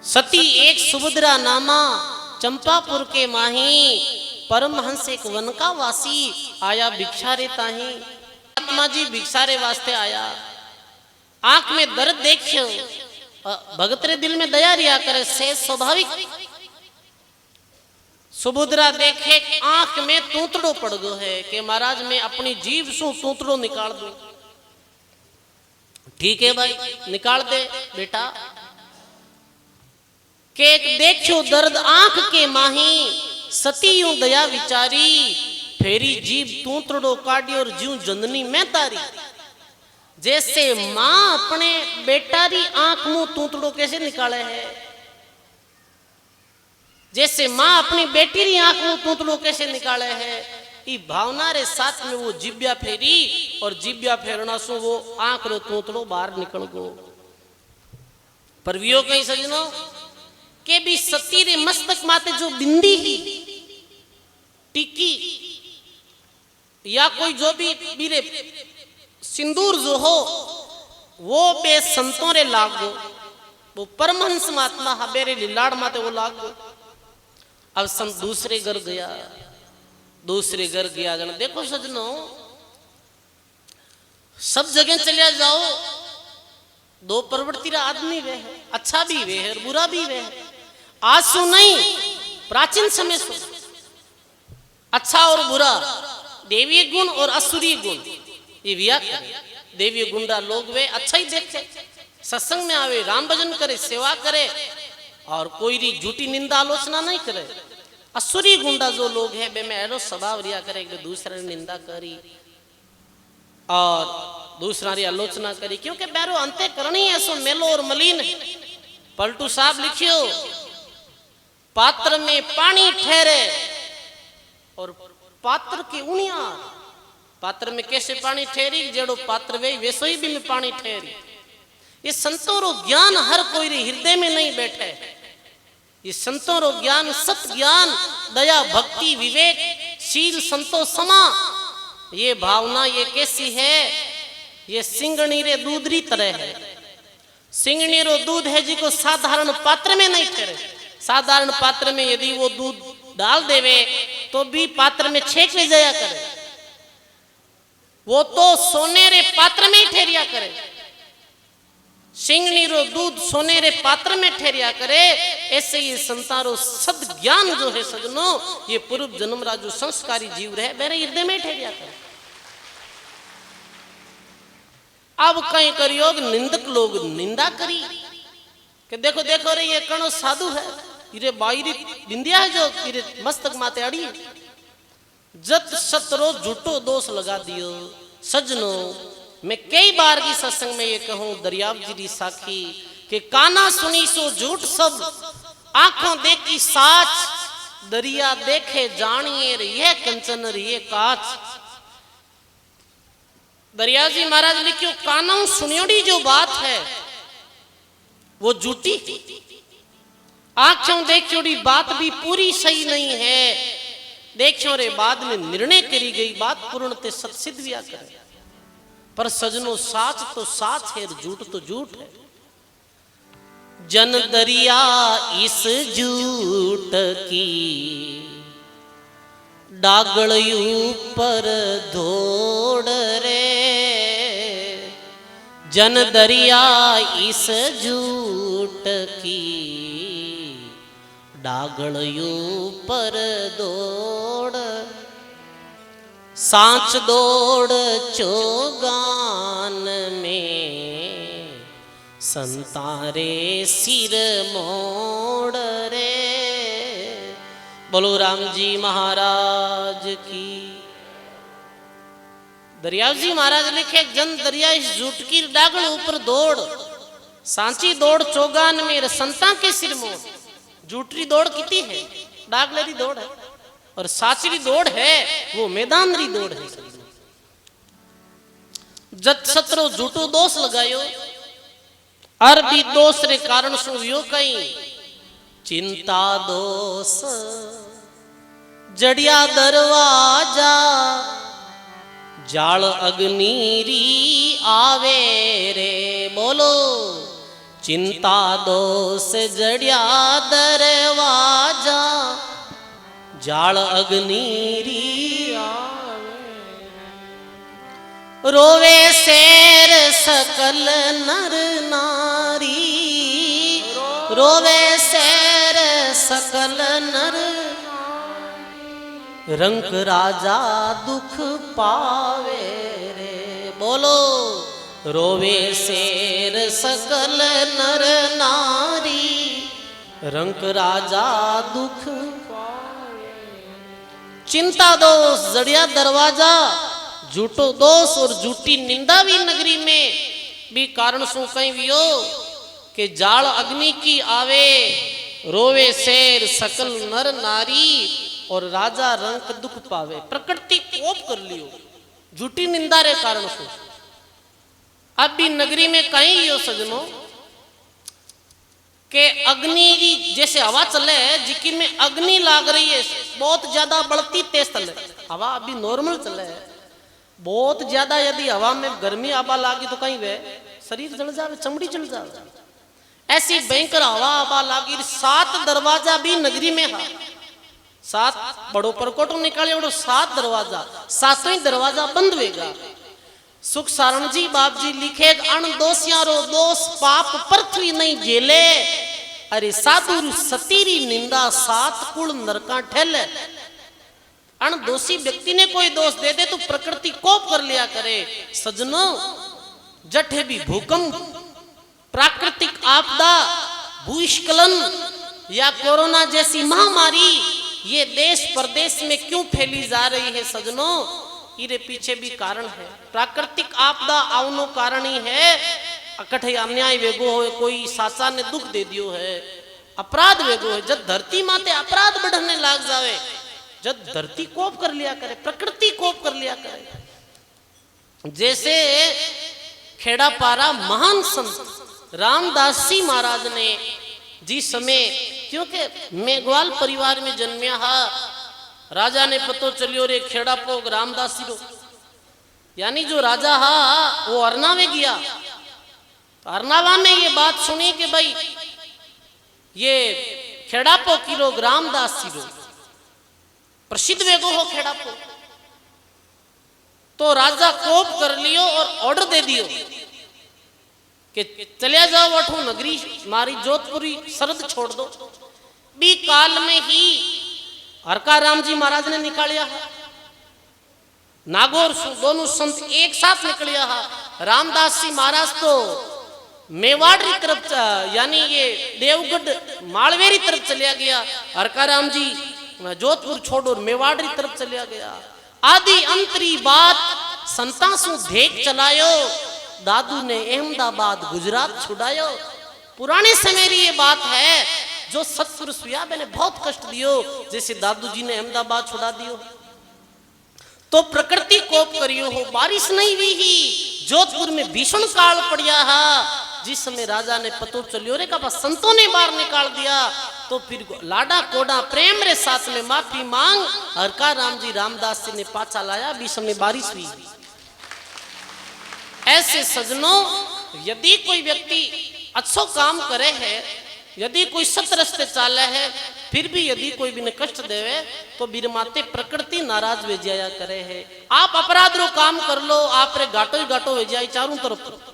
[SPEAKER 1] सती एक सुभद्रा नामा चंपापुर के माही, परमहंस एक वन का वासी आया भिक्षा रे ताही। आत्मा जी भिक्षा रे वास्ते आया, आंख में दर्द देखियो, भगत रे दिल में दया रिया करे से स्वाभाविक। सुभद्रा देखे आंख में तूतड़ो पड़ गयो है कि महाराज मैं अपनी जीभ सु तूतड़ो निकाल दूं। ठीक है भाई निकाल दे बेटा। के देखियो दर्द आंख के माही, सती यूं दया विचारी, फेरी जीव तूतड़ो काटी और जीव जननी में तारी। जैसे मां अपने बेटा री आंख मुंह तूतड़ो कैसे निकाले है, जैसे मां अपनी बेटी री आंख मुंह तूतड़ो कैसे निकाले है, ई भावना रे साथ में वो जिब्या फेरी और जिब्या फेरना सु वो आंख रो तूतड़ो बाहर निकल गो। पर वियो कहीं सजनो के भी सती रे मस्तक माते जो बिंदी ही टिकी या कोई जो भी बीरे सिंदूर जो हो वो बे संतों रे लागो, वो परमहंस महात्मा हबेरे लीलाड़ माते वो लागो। अब संत दूसरे घर गया, दूसरे घर गया जन देखो सजनो सब जगह चलिया जाओ, दो प्रवृत्ति रा आदमी वे है, अच्छा भी वे है और बुरा भी वे है। आज सु नहीं प्राचीन समय सु अच्छा और बुरा, देवीय गुण और असुरी गुण ये व्याख्या। देवीय गुंडा लोग वे अच्छा ही देखे, सत्संग में आवे, राम भजन करे, सेवा करे और कोई री झूठी निंदा आलोचना नहीं करे। असुरी गुंडा जो लोग है बे में ऐरो स्वभाव रिया करे कि दूसरे निंदा करी और दूसरा री आलोचना करी, क्योंकि बैरो अंते करनी है सो मेलो और मलिन। पलटू साहब लिखियो पात्र में पानी ठहरे और पात्र की उनियार। पात्र में कैसे पानी ठहरी, जेड़ो पात्र वे वैसो ही भी में पानी ठहरी। ये संतों रो ज्ञान हर कोई रे हृदय में नहीं बैठे। ये संतों रो ज्ञान सत ज्ञान, दया भक्ति विवेक शील संतो समा, ये भावना ये कैसी है, ये सिंगणी रे दूध री तरह है। सिंगणी रो दूध है जिको साधारण पात्र में नहीं ठहरे। साधारण पात्र में यदि वो दूध डाल देवे तो भी पात्र में छेक ले जाया करे, वो तो सोने रे पात्र में ही ठहरिया करे। सिंगनी रो दूध सोने रे पात्र में ठहरिया करे। ऐसे ये संतारो सद ज्ञान जो है सजनो, ये पूर्व जन्म रा जो संस्कारी जीव रहे मेरे हृदय में ठहरिया करे। अब कहीं करियो निंदक लोग निंदा करी कि देखो देखो रे ये कणो साधु है, इरे बाईरी बिंदिया है जो इरे मस्तक माते अड़ी। जत सतरो झूठो दोष लगा दियो सजनो। मैं कई बार की सत्संग में ये कहूं दरियाव जी की साखी कि काना सुनी सो झूठ सब, आंखों देखी साच, दरिया देखे जानिए रे कंचन रे काच। दरियाजी महाराज लिखियो कानों सुनियोड़ी जो बात है वो झूठी, आंखों देखियोड़ी बात भी पूरी सही नहीं है। देखियो रे बाद में निर्णय करी गई बात पूर्णते सत्सिद्ध भी करे। पर सजनो साच तो साच है, झूठ तो झूठ है। जन दरिया इस झूठ की डागड़यू पर दौड़ रे। जन दरिया इस झूठ की डागड़यू पर दौड़। सांच दौड़ चौगान में संतारे सिर मोड़ रे। बोलो राम जी महाराज की। दरियाजी महाराज लिखे जन दरिया इस झूठ की डागड़ ऊपर दौड़। सांची दौड़ चौगान में संता के सिर मोड़। झूठी दौड़ कितनी है, डागलेरी दौड़ है, और साचरी दौड़ है वो मैदान री दौड़ है। जत सत्रो झूठो दोष लगायो अरबी दोष रे कारण सु यो कई चिंता दोष जड़िया दरवाजा जाल अग्निरी आवे रे। बोलो चिंता दोष जड़िया दरवाजा जाल अग्निरी आवे। रोवे शेर सकल नर नारी। रोवे शेर सकल नर रंक राजा दुख पावे रे। बोलो रोवे शेर सकल नर नारी रंक राजा दुख। चिंता दोष जड़िया दरवाजा झूठो दोष और झूठी निंदा भी नगरी में भी कारण सु कहीं भी हो कि जाल अग्नि की आवे। रोवे शेर सकल नर नारी और राजा रंक दुख पावे। प्रकृति कोप कर लियो झूठी निंदा रे कारण से। अब भी नगरी में कहीं हो सजनो के अग्नि की जैसे हवा चले है जिकी में अग्नि लाग रही है, बहुत ज्यादा बढ़ती तेज चले। हवा अभी नॉर्मल चले है, बहुत ज्यादा यदि हवा में गर्मी आबा लागी तो कहीं वे शरीर जल जावे, चमड़ी जल जावे। ऐसी भयंकर हवा आबा लागी। 7 दरवाजा भी नगरी में है। 7 बड़ो परकोटो निकाले बड़ो 7 दरवाजा, 7वें दरवाजा बंद होगा। सुख सारण जी बाप जी लिखे अण दोषियारो दोष पाप पृथ्वी नहीं झेले। अरे साधु सतीरी निंदा 7 कुल नरका ठेले। अण दोषी व्यक्ति ने कोई दोष दे दे तो प्रकृति कोप कर लिया करे। सजनो जठे भी भूकंप, प्राकृतिक आपदा, भूस्खलन या कोरोना जैसी महामारी ये देश प्रदेश में क्यों फैली जा रही है सजनो, इरे पीछे भी कारण है। प्राकृतिक आपदा आवनो कारण ही है। अकठे अन्याय वेगो हो, कोई सासा ने दुख दे दियो है, अपराध वेगो है। जब धरती माते अपराध बढ़ने लाग जावे, जब धरती कोप कर लिया करे, प्रकृति कोप कर लिया करे। जैसे खेड़ा पारा महान संत रामदास जी महाराज ने जिस समय, क्योंकि मेघवाल परिवार में जन्मिया हा, राजा ने पतो चलियो रे खेड़ा पोग रामदास जी रो, यानी जो राजा हा वो अरनावे गया। तो अरनावा में ये बात सुनी कि भाई ये खेड़ा पो की लोग रामदास जी रो प्रसिद्ध वेगो हो खेड़ा पो। तो राजा कोप कर लियो और ऑर्डर दे दियो कि चलिया जाओ वठो नगरी मारी जोधपुरी सरद छोड़ दो। बी काल में ही हरका राम जी महाराज ने निकालिया है, नागौर दोनों संत एक साथ निकलिया है। रामदास जी महाराज तो मेवाड़ की तरफ यानी ये देवगढ़ मालवेरी तरफ चलिया गया, हरका राम जी जोधपुर छोड़ और मेवाड़ की तरफ चलिया गया। आदि अंतरी बात संता सु धेक चलायो, दादू ने अहमदाबाद गुजरात छुड़ायो। पुराने समय की ये बात है जो सत्पुरुष हुआ मैंने बहुत कष्ट दियो, जैसे दादू जी ने अहमदाबाद छुड़ा दियो, तो प्रकृति कोप करियो हो, बारिश नहीं हुई ही, जोधपुर में भीषण काल पड़िया है। जिस समय राजा ने पतो चलियो रे का संतों ने बाहर निकाल दिया, तो फिर लाडा कोडा प्रेम रे साथ में माफी मांग हरका राम जी रामदास जी ने पाछा लाया, बीच में बारिश हुई। ऐसे सजनों, यदि कोई व्यक्ति अच्छो काम करे है, यदि कोई सत रस्ते चाले है, फिर भी यदि कोई भी ने कष्ट देवे, तो बिरमाते प्रकृति नाराज वे जाया करे है। आप अपराध रो काम कर लो, आप रे गाटो ही गाटो वे जाए चारों तरफ।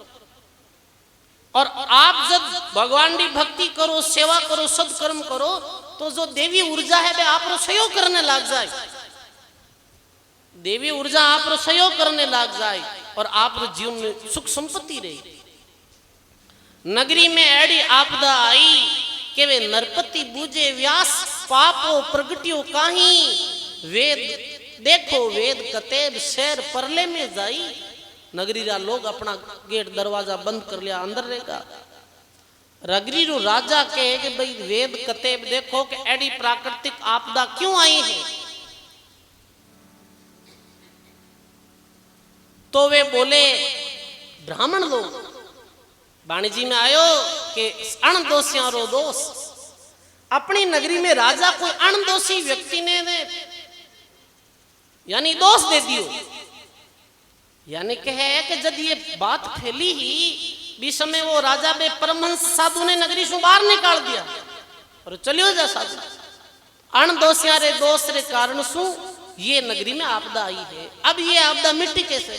[SPEAKER 1] और आप जब भगवान की भक्ति करो, सेवा करो, सदकर्म करो, तो जो देवी ऊर्जा है वे आप रो सहयोग करने लग जाए, देवी ऊर्जा आप रो सहयोग करने लग जाए, और आप रो जीवन में सुख संपत्ति रही। नगरी में ऐडी आपदा आई कि वे नरपति बूझे व्यास, पापो प्रगटियो काही, वेद देखो वेद कतेब शहर परले में जाई। नगरी रा लोग अपना गेट दरवाजा बंद कर लिया, अंदर रहेगा। नगरी रो राजा कहे कि भाई वेद कतेब देखो कि ऐडी प्राकृतिक आपदा क्यों आई है। तो वे बोले ब्राह्मण लोग वाणिजी में आयो कि अणदोषियों रो दोष, अपनी नगरी में राजा कोई अणदोषी व्यक्ति ने यानी दोष दे दियो, यानी कहे कि जब ये बात फैली ही बीच में वो राजा बे परमहंस साधु ने नगरी से बाहर निकाल दिया और चलियो जा साधु, अणदोषिया रे दोष रे कारण सु ये नगरी में आपदा आई है। अब ये आपदा मिट्टी कैसे,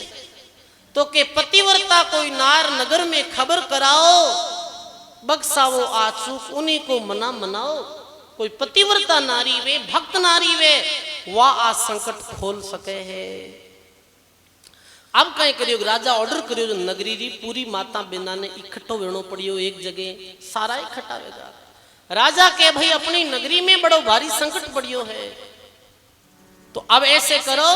[SPEAKER 1] तो के पतिव्रता कोई नार नगर में खबर कराओ, बक्सावो आचूक उन्हीं को मना मनाओ। कोई पतिव्रता नारी वे, भक्त नारी वे, वह आ संकट खोल सके है। अब कहीं करियो, राजा ऑर्डर करियो जो नगरी री पूरी माता बिना ने इकट्ठो वेणो पड़ियो एक जगह, सारा इकट्ठा वेगा। राजा के भाई अपनी नगरी में बड़ो भारी संकट पड़ियो है, तो अब ऐसे करो,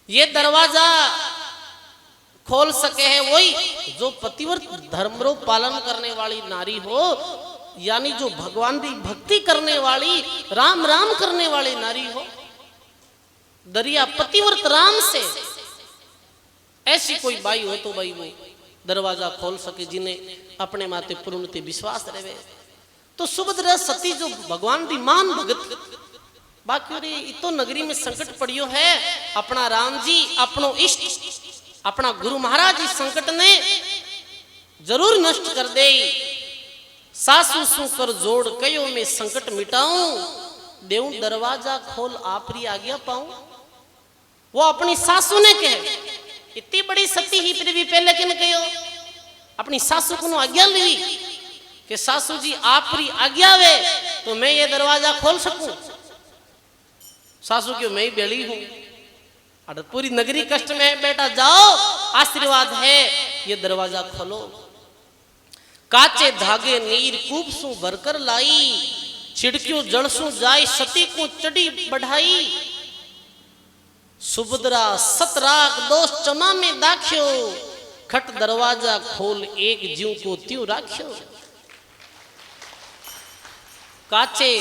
[SPEAKER 1] ये दरवाजा खोल सके है वही जो पतिव्रत धर्म रो पालन करने वाली नारी हो, यानी जो भगवान की भक्ति करने वाली, राम राम करने वाली नारी हो। दरिया पतिव्रत राम से ऐसी कोई बाई हो तो भाई वो दरवाजा खोल सके, जिन्हें अपने माते पूर्णते विश्वास रहे। तो सुभद्रा सती जो भगवान की मान भगत, बाकी रे इतो नगरी में संकट पड़ियो है, अपना राम जी, अपनो इष्ट, अपना गुरु महाराज इस संकट ने जरूर नष्ट कर दे। सासू सू कर जोड़ कयो में संकट मिटाऊं, देऊं दरवाजा खोल आपरी आज्ञा पाऊं। वो अपनी सासू ने कहे, इतनी बड़ी सती ही फिर भी पहले किन कहो, अपनी सासू को आज्ञा ली कि सासू जी आपरी आज्ञा वे तो मैं ये दरवाजा खोल सकूं। सासू क्यों, मैं ही बेड़ी हूं, अगर पूरी नगरी कष्ट में है, बेटा जाओ आशीर्वाद है, ये दरवाजा खोलो। काचे धागे नीर कूप सू भरकर लाई, छिड़कियों जड़सू जाय सती को चढ़ी बढ़ाई। सुभद्रा सतराग दोष चमा में दाख्यो, खट दरवाजा खोल एक जीव को त्यों राख्यो। काचे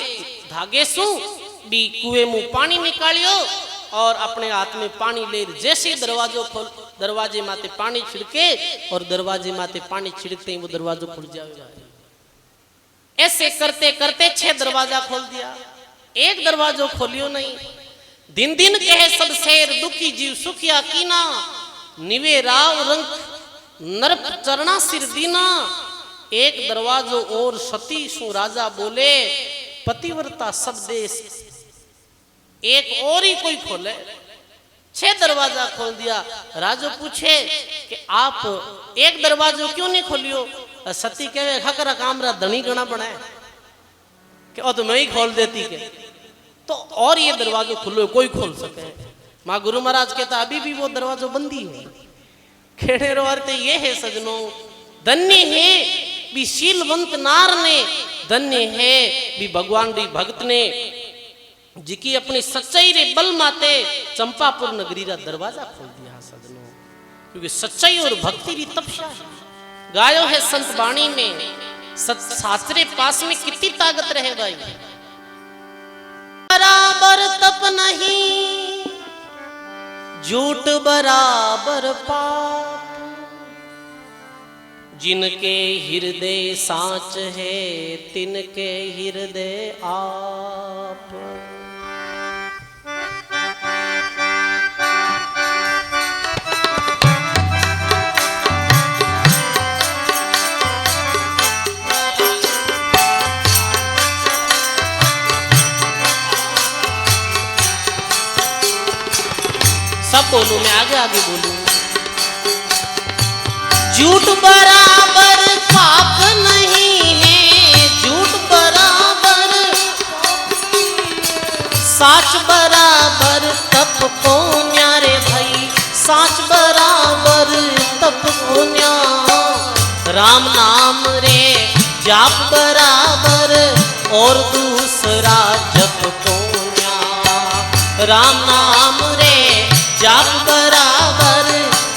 [SPEAKER 1] धागे सू भी कुएं मुंह पानी निकालियो और अपने हाथ में पानी ले, जैसे दरवाजो खोल, दरवाजे माते पानी छिड़के और दरवाजे माते पानी छिड़कते ही वो दरवाजा खुल जाएगा। ऐसे करते करते 6 दरवाजा खोल दिया, एक दरवाजा खोलियो नहीं। दिन दिन कहे सब शेर दुखी जीव सुखिया कीना, निवे राव रंग नरप चरणा सिर दीना। एक दरवाजो और सती सु राजा बोले, पतिव्रता सब देश एक और ही कोई खोले। 6 दरवाजा खोल दिया। राजो पूछे कि आप एक दरवाजो क्यों नहीं खोलियो? सती कहे हकरा कामरा धनी गणा बनाए कि ओ तो मैं ही खोल देती के, तो और ये दरवाजो खुलो कोई खोल सके। माँ गुरु महाराज कहता अभी भी वो दरवाजो बंदी है। खेड़े रो अर्थ ये है सजनों, धन्य है भी शीलवंत नार ने, धन्य है भी भगवान री भक्त ने, जिकी अपनी सच्चाई रे बल माते चंपापुर नगरी रा दरवाजा खोल दिया सजनों। क्योंकि सच्चाई और भक्ति री तपस्या है। गायो है संत वाणी में, सासरे पास में कितनी ताकत रहे भाई। बराबर तप नहीं, झूठ बराबर पाप, जिनके हृदय साच है तिनके हृदय आप। सब बोलूं, मैं आगे आगे बोलूं। झूठ बराबर पाप नहीं है, झूठ बराबर साच बराबर तप को न्यारे भाई, साच बराबर तप को न्या। राम नाम रे जाप बराबर और दूसरा जप को न्या। राम नाम रे जाप बराबर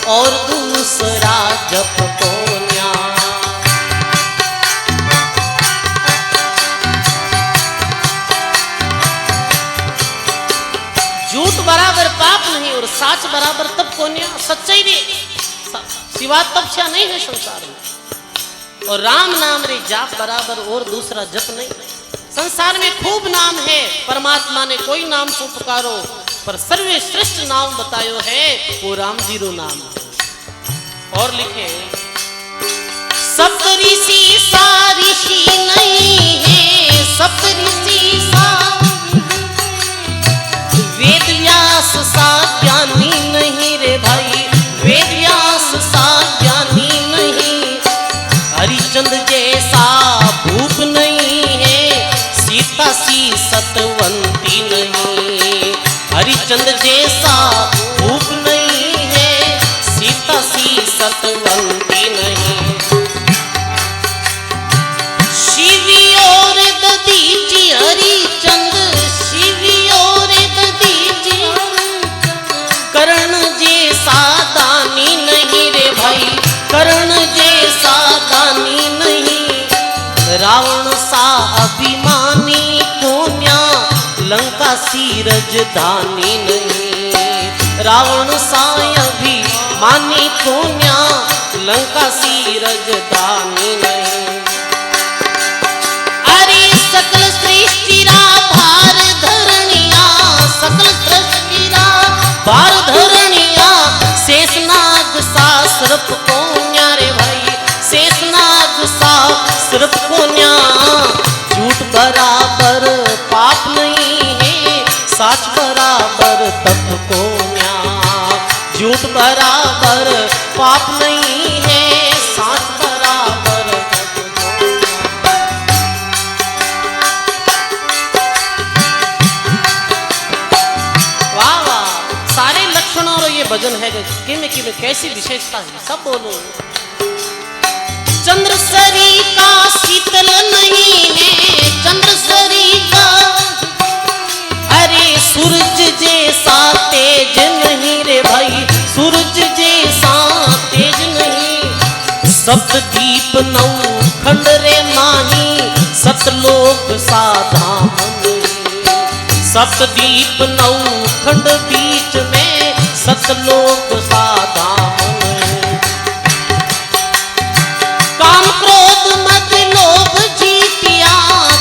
[SPEAKER 1] और दूसरा जप को न्या। झूठ बराबर पाप नहीं और साच बराबर तप को न्या। सच्चाई रे सिवा तपस्या नहीं है संसार में। और राम नाम रे जाप बराबर और दूसरा जप नहीं। संसार में खूब नाम है, परमात्मा ने कोई नाम को पुकारो, पर सर्वश्रेष्ठ नाम बतायो है वो राम जी रो नाम है। और लिखे सप्त ऋषि सा ऋषि नहीं है, सप्त ऋषि सा वेद व्यास सा ज्ञानी नहीं रे भाई, वेद व्यास सा ज्ञानी नहीं। हरिचंद्र जैसा भूप नहीं है, सीता सी सतवंती नहीं। हरिचंद्र जैसा भूप नहीं है, सीता सी सतवंती नहीं। शिवी और ददीची हरिचंद्र, शिवी और ददीची कर्ण जैसा दानी नहीं रे भाई, कर्ण जैसा दानी नहीं। रावण सा अभिमानी कोन्या, लंका सी राजधानी नहीं। रावण सा अभिमानी कोन्या, लंका सी राजधानी नहीं। अरे सकल सृष्टि रा भार धरणिया, सकल सृष्टि रा भार धरणिया। शेषनाग सा सर्प कोन्या रे भाई, शेषनाग सा सर्प कोन्या। झूठ बराबर पाप नहीं है, साच बराबर तप को न्या। झूठ बराबर पाप नहीं है, साच बराबर तप को न्या। वाह वाह, सारे लक्षणों और ये भजन है कि कैसी विशेषता है, सब बोलो। चंद्र सरी का शीतल नहीं है, चंद्र सरी का। अरे सूरज जैसा तेज नहीं रे भाई, सूरज जैसा तेज नहीं। सप्तदीप नौ खंड रे माही, सतलोक सा धाम नहीं। सप्तदीप नौ खंड बीच में, सतलोक सा धाम नहीं। काम क्रोध मद लोभ जीतिया,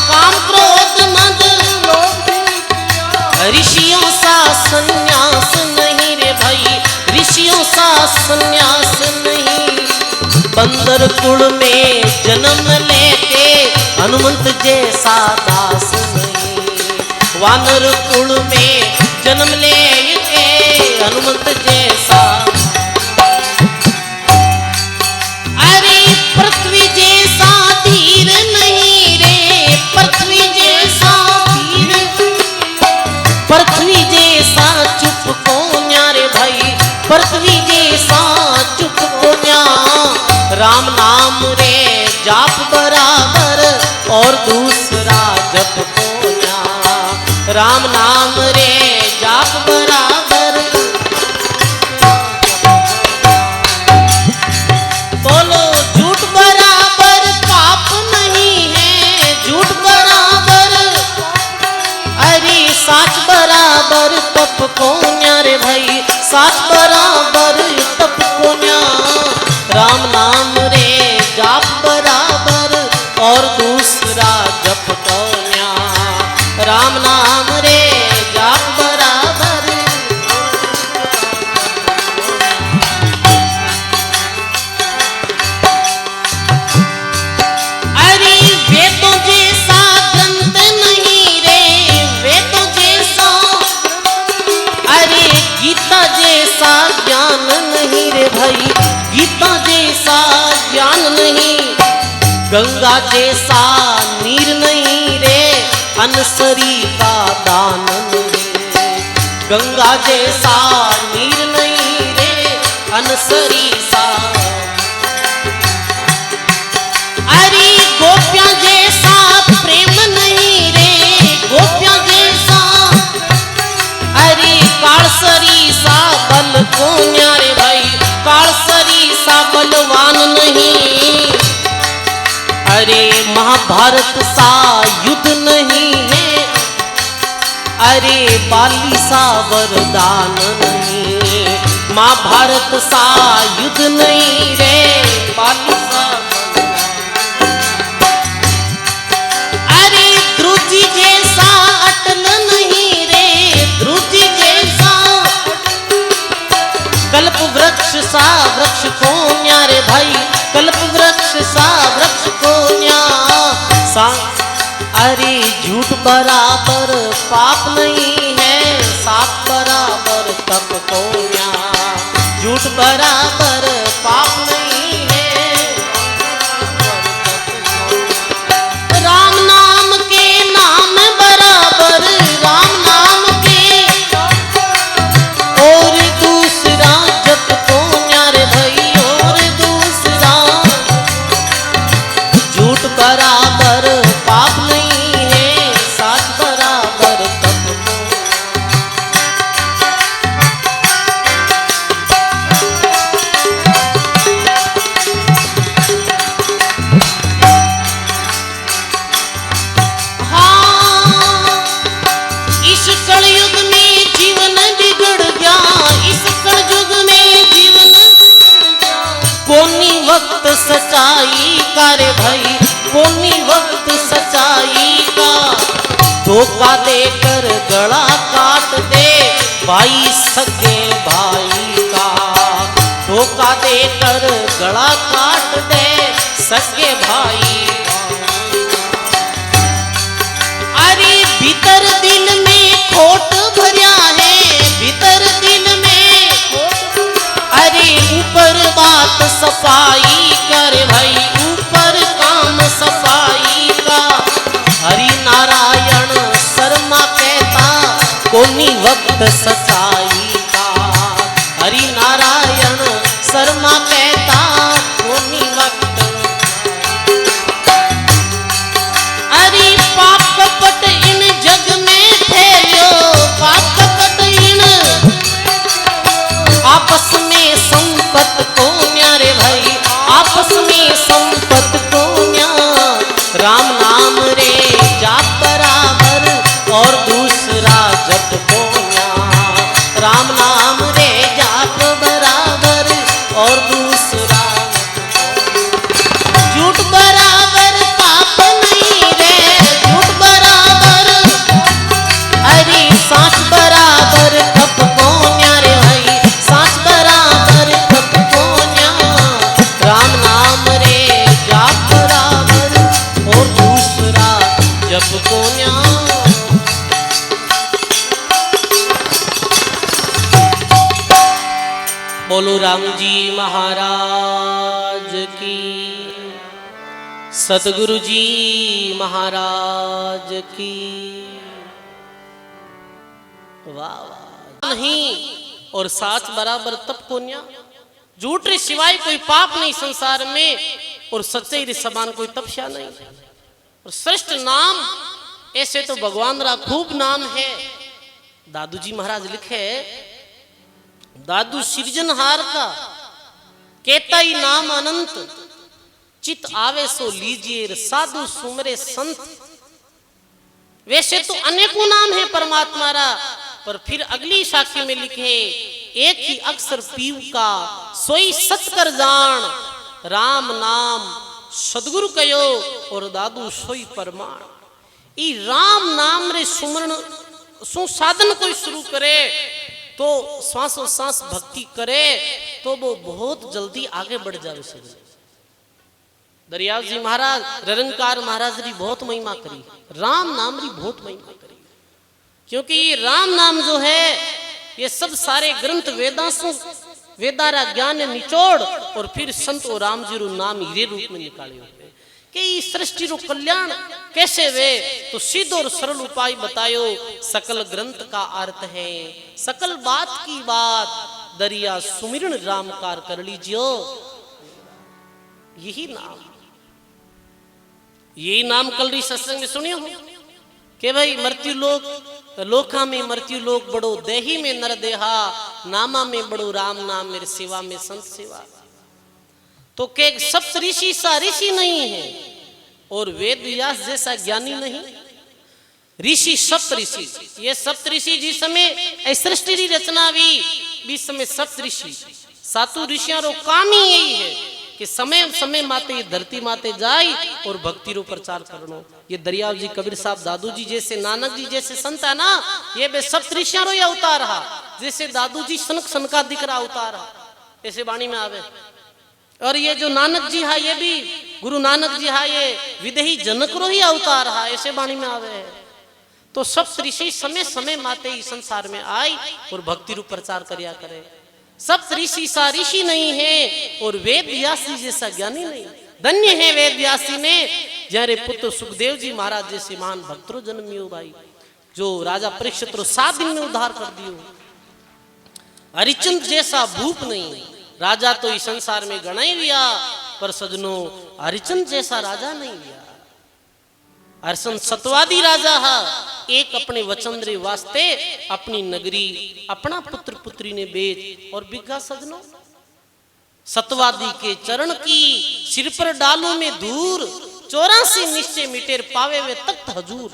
[SPEAKER 1] काम क्रोध मद लोभ जीतिया। ऋषियों सा संन्यास नहीं रे भाई, ऋषियों सा संन्यास नहीं। बंदर कुल में जन्म लेके हनुमंत जैसा दास नहीं। वानर कुल में जन्म लेके हनुमंत जैसा। पृथ्वी जैसा धीर नहीं रे, पृथ्वी जैसा धीर। पृथ्वी जैसा चुप को न्या रे भाई, पृथ्वी जैसा चुप को न्या। राम नाम रे जाप बराबर और दूसरा जप को न्या। राम नाम रे जाप बराबर। बोलो झूठ बराबर पाप नहीं साच बराबर तप कोन्या रे भाई, साच बराबर तप कोन्या। राम नाम रे जाप बराबर और दूसरा जप कोन्या। राम नाम रे जाप बराबर। अरे वे तो जैसा ग्रंथ नहीं रे, वे तो जैसा, अरे गीता जैसा ज्ञान नहीं रे भाई, गीता जैसा ज्ञान नहीं। गंगा जैसा नीर नहीं रे, अनसरी का दान नहीं। गंगा जैसा नीर नहीं रे, अनसरी सा। अरे गोपियां जैसा प्रेम नहीं रे, गोपियां जैसा, अरे कालसरी सा बल कोन्या रे भाई, कालसरी सा बलवान नहीं। अरे महाभारत सा युद्ध नहीं है, अरे बाली सा वरदान नहीं। महाभारत सा युद्ध नहीं रे, बाली सा ध्रुजी जैसा अटल नहीं रे, ध्रुजी जैसा। कल्प वृक्ष सा वृक्ष कोन्या रे भाई, कल्प वृक्ष सा वृक्ष कोन्या। अरे झूठ बराबर पाप नहीं है, साप बराबर तप कोन्या। झूठ बराबर पाप नहीं है। राम नाम के नाम बराबर, राम नाम के और दूसरा जप कोन्या रे भाई, और दूसरा। झूठ बराबर पाप नहीं है, साच बराबर तप कोन्या। वक्त सच्चाई का रे भाई, कोनी वक्त सच्चाई का। धोखा देकर गला काट दे भाई सगे भाई का। धोखा देकर गला काट दे सगे भाई का। अरे भीतर दिल में खोट भरिया है, भीतर दिल में खोट। अरे ऊपर बात सफाई कर भाई, ऊपर काम सफाई का। हरि नारायण शर्मा कहता कोनी वक्त सच्चाई का। हरि नारायण शर्मा कहता कोनी वक्त। अरे पाप कपट इन जग में फैलियो, पाप कपट इन आपस में संपत कोन्या रे भाई, आपस में संपत कोन्या। राम नाम रे जाप बराबर और दूसरा जप कोन्या। राम नाम रे जाप बराबर और दूसरा। झूठ बराबर पाप नहीं रे, झूठ बराबर। अरे साच बराबर तप कोन्या रे भाई, साच बराबर तप कोन्या। राम नाम रे जाप बराबर और दूसरा जप कोन्या। बोलो राम जी महाराज की, सतगुरु जी महाराज की। वाह वाह। नहीं और साच बराबर तप कोन्या। झूठ रे सिवाय कोई पाप नहीं संसार में, और सच्चाई रे समान कोई तपस्या नहीं। और श्रेष्ठ नाम ऐसे तो भगवान रा खूब नाम है। दादू जी महाराज लिखे, दादू सृजनहार का कहता ही नाम अनंत। चित आवे सो लीजिए साधु सुमरे संत। वैसे तो अनेकों नाम है परमात्मा रा, पर फिर अगली साखी में लिखे एक ही अक्षर पीव का सोई सत कर जान, राम नाम सदगुरु कयो और दादू सोई परमाण। ई राम नाम रे सुमरण सु साधन कोई शुरू करे तो सांसों सांस भक्ति करे तो वो बहुत जल्दी आगे बढ़ जावे। दरियाव जी महाराज निरंकार महाराज री बहुत महिमा करी, राम नाम री बहुत महिमा करी, क्योंकि ये राम नाम जो है ये सब सारे ग्रंथ वेदांसों वेदारा ज्ञान निचोड़ और फिर संत और राम जी रो नाम हीरे रूप में निकाले होते हैं कि इस सृष्टि रो कल्याण कैसे वे, तो सीधो और सरल उपाय बतायो। सकल ग्रंथ का अर्थ है सकल बात की बात, दरिया सुमिरन रामकार कर लीजियो। यही नाम कल री सत्संग में सुनियो हो कि भाई मृत्यु लोका में मृत्यु लोक बड़ो, देही में नर देहा, नामा में बड़ो राम नाम, मेरे सेवा में संत सेवा। तो के सप्त ऋषि सा ऋषि नहीं है और वेद व्यास जैसा ज्ञानी नहीं। ऋषि सप्त ऋषि, ये सप्त ऋषि जिस समय सृष्टि की रचना हुई बीस समय सप्त ऋषि सातु ऋषियों रो काम ही यही है कि समय समय माते ये धरती माते जाए और भक्ति रो प्रचार करनो। ये दरियाव जी कबीर साहब दादू जी जैसे नानक जी जैसे संत है ना, ये बे सप्त ऋषियों रो अवतार रहा, जैसे दादू जी सनक सनका दिख रहा अवतार रहा, ऐसे वाणी में आवे। और ये जो नानक जी है ये भी गुरु नानक जी है ये विदेही जनक रो ही अवतार रहा, ऐसे वाणी में आवे। तो सप्त ऋषि समय समय माते इस संसार में आए और भक्ति रूप प्रचार करया करे। सप्त ऋषि सा ऋषि नहीं है और वेद व्यासी जैसा ज्ञानी नहीं। धन्य है वेद व्यासी ने जारे पुत्र सुखदेव जी महाराज जैसे महान भक्तों जन्मियो भाई, जो राजा परीक्षित रो 7 दिन में उद्धार कर दियो। हरिचंद्र जैसा भूप नहीं, राजा तो इस संसार में गणा ही लिया, पर सजनों हरिचंद्र जैसा राजा नहीं लिया। हरिचंद्र सतवादी राजा है, एक अपने वचन रे वास्ते अपनी नगरी अपना पुत्र पुत्री ने बेच और बिगा। सजनों सतवादी के चरण की सिर पर डालू में धूर, 84 निश्चय मिटेर पावे वे तख्त हजूर।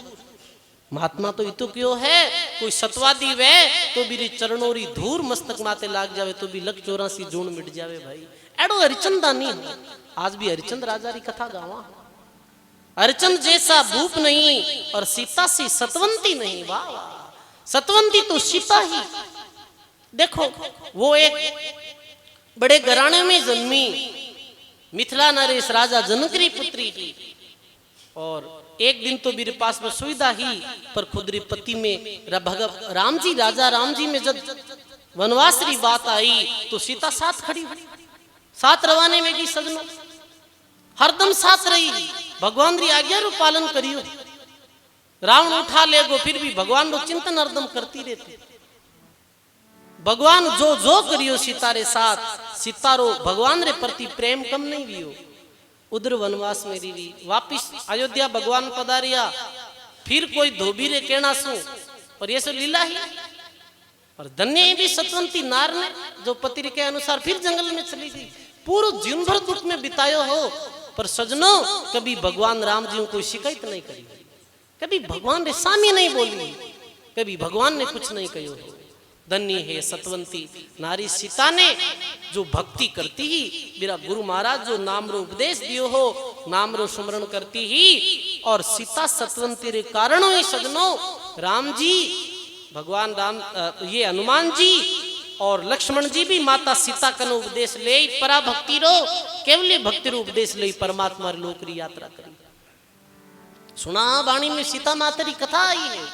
[SPEAKER 1] महात्मा तो इतो क्यों है, कोई सतवादी वे तो भी चरणों री धूर मस्तक माते लाग जावे तो भी लख 84 जून मिट जावे भाई। एडो हरिचंदा नहीं है। आज भी हरिचंद राजा री कथा गावा, हरिचंद जैसा भूप नहीं और सीता सी सतवंती नहीं। वाह वाह, सतवंती तो सीता ही। देखो वो एक बड़े घराने में जन्मी, मिथिला नरेश राजा जनक री पुत्री ही, और एक दिन तो मेरे पास में सुविधा ही, पर खुद री पति में राम जी राजा राम जी में जब वनवास री बात आई तो सीता साथ खड़ी हुई, साथ रवाने में की। सजनों हरदम साथ रही, भगवान री आज्ञा रो पालन करियो। रावण उठा लेगो फिर भी भगवान रो चिंतन हरदम करती रहती। भगवान जो जो करियो सीता रे साथ, सीता रो भगवान रे प्रति प्रेम कम नहीं हुई। उधर वनवास में रही, वापिस अयोध्या भगवान पधारिया, फिर कोई धोबी रे कहना सु, और ये सब लीला ही। और धन्य भी सतवंती नार ने जो पति के अनुसार फिर जंगल में चली गई, पूरा जीवन भर दुख में बितायो हो, पर सजनों कभी भगवान राम जी को शिकायत नहीं करी, कभी भगवान ने सामी नहीं बोली, कभी भगवान ने कुछ नहीं कहो। धन्य है सतवंती नारी सीता ने जो भक्ति करती ही, मेरा गुरु महाराज जो नाम रो उपदेश दियो हो, नाम रो स्मरण करती ही, और सीता सतवंती रे कारणों ही सजनों राम जी भगवान राम ये हनुमान जी और लक्ष्मण जी भी माता सीता का उपदेश ले परा भक्ति रो केवल भक्ति रो उपदेश ले परमात्मा लोक री यात्रा करी। सुना वाणी में सीता माता री कथा आई है,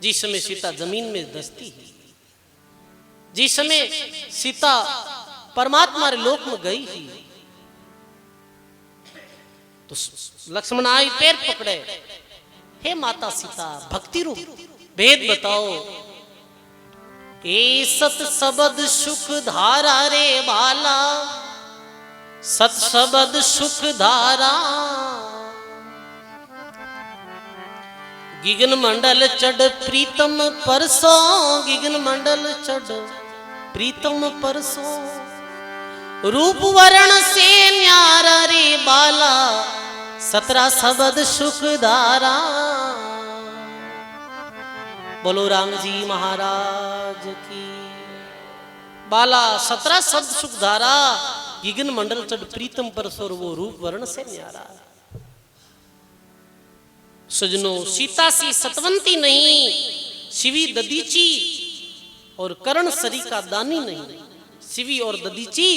[SPEAKER 1] जिस समय सीता जमीन में दसती है, जिस समय सीता परमात्मा रे लोक में गई ही, तो लक्ष्मण आई पैर पकड़े, हे माता सीता भक्ति रूप भेद बताओ। ए सत शब्द सुख धारा रे बाला, सत शब्द सुख धारा, गिगन मंडल चढ़ प्रीतम परसो, गिगन मंडल चढ़ प्रीतम परसो, रूप वर्ण से न्यारा रे बाला, 17 शब्द सुख धारा। बोलो राम जी महाराज की। बाला 17 शब्द सुखधारा, गिगन मंडल चढ़ प्रीतम परसोर, वो रूप वर्ण से न्यारा। सजनो सीता सी सतवंती नहीं, शिवी ददीची और करण सरी का दानी नहीं। शिवी और ददीची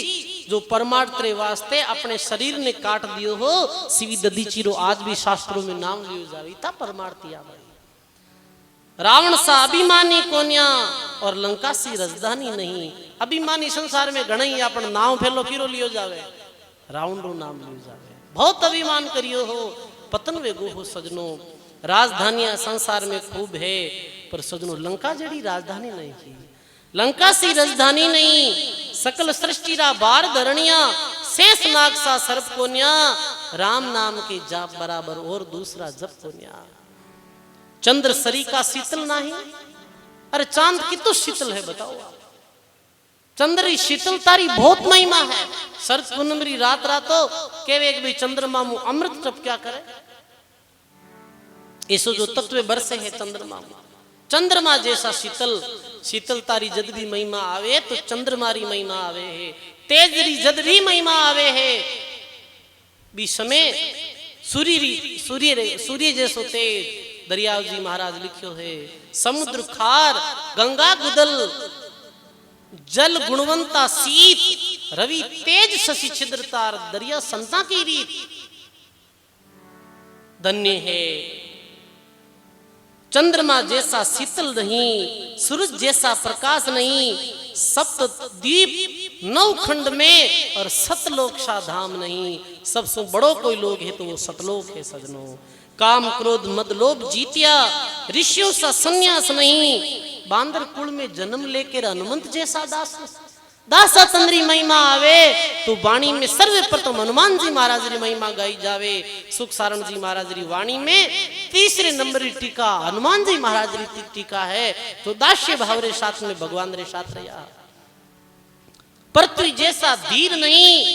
[SPEAKER 1] जो परमार्थ रे वास्ते अपने शरीर ने काट दियो हो, शिवी ददीची रो आज भी शास्त्रों में नाम लियो जावी था परमार्थी आवे। रावण सा अभिमानी कोन्या और लंका सी राजधानी नहीं। अभिमानी संसार में घणई अपन नाम फैलो किरो लियो जावे, रावण रो नाम लियो जावे। बहुत अभिमान करियो हो, पतन वेगो हो सजनो। राजधानियां संसार में खूब है, पर सजनो लंका जड़ी राजधानी नहीं थी। लंका सी राजधानी नहीं, सकल सृष्टि रा बार धरणिया, शेष नाग सा सर्प कोन्या, राम नाम के जाप बराबर और दूसरा जप कोन्या। चंद्र सरी का शीतल नहीं, अरे चांद की तो शीतल है बताओ। चंद्र शीतल तारी बहुत महिमा है। शरद पूनमरी रात रातो केवे एक भी चंद्रमा मु अमृत जप क्या करे। ऐसो जो तत्व बरसे है चंद्रमा में, चंद्रमा जैसा शीतल, शीतल तारी जद भी महिमा आवे तो चंद्रमारी महिमा आवे है। तेजरी जद भी महिमा आवे है, भी समय सूर्य जैसो तेज। दरियाव जी महाराज लिखियो है, समुद्र खार गंगा गुदल, जल गुणवंता शीत, रवि तेज शशि छिद्र तार, दरिया संता की रीत। धन्य है चंद्रमा जैसा शीतल नहीं, सूरज जैसा प्रकाश नहीं, सप्त द्वीप 9 खंड में और सतलोक सा धाम नहीं। सबसे बड़ो कोई लोग है तो वो सतलोक है सजनो। काम क्रोध मद लोभ जीतिया, ऋषियों सा संन्यास नहीं, बांदर कुल में जन्म लेकर हनुमंत जैसा दास। दासा तंद्री महिमा आवे तो वाणी में सर्वप्रथम हनुमान जी महाराज री महिमा गाई जावे। सुख सारण जी महाराज री वाणी में 3 नंबर टीका हनुमान जी महाराज री टीका है, तो दास्य भाव रे साथ में भगवान रे साथ रहा। पृथ्वी जैसा धीर नहीं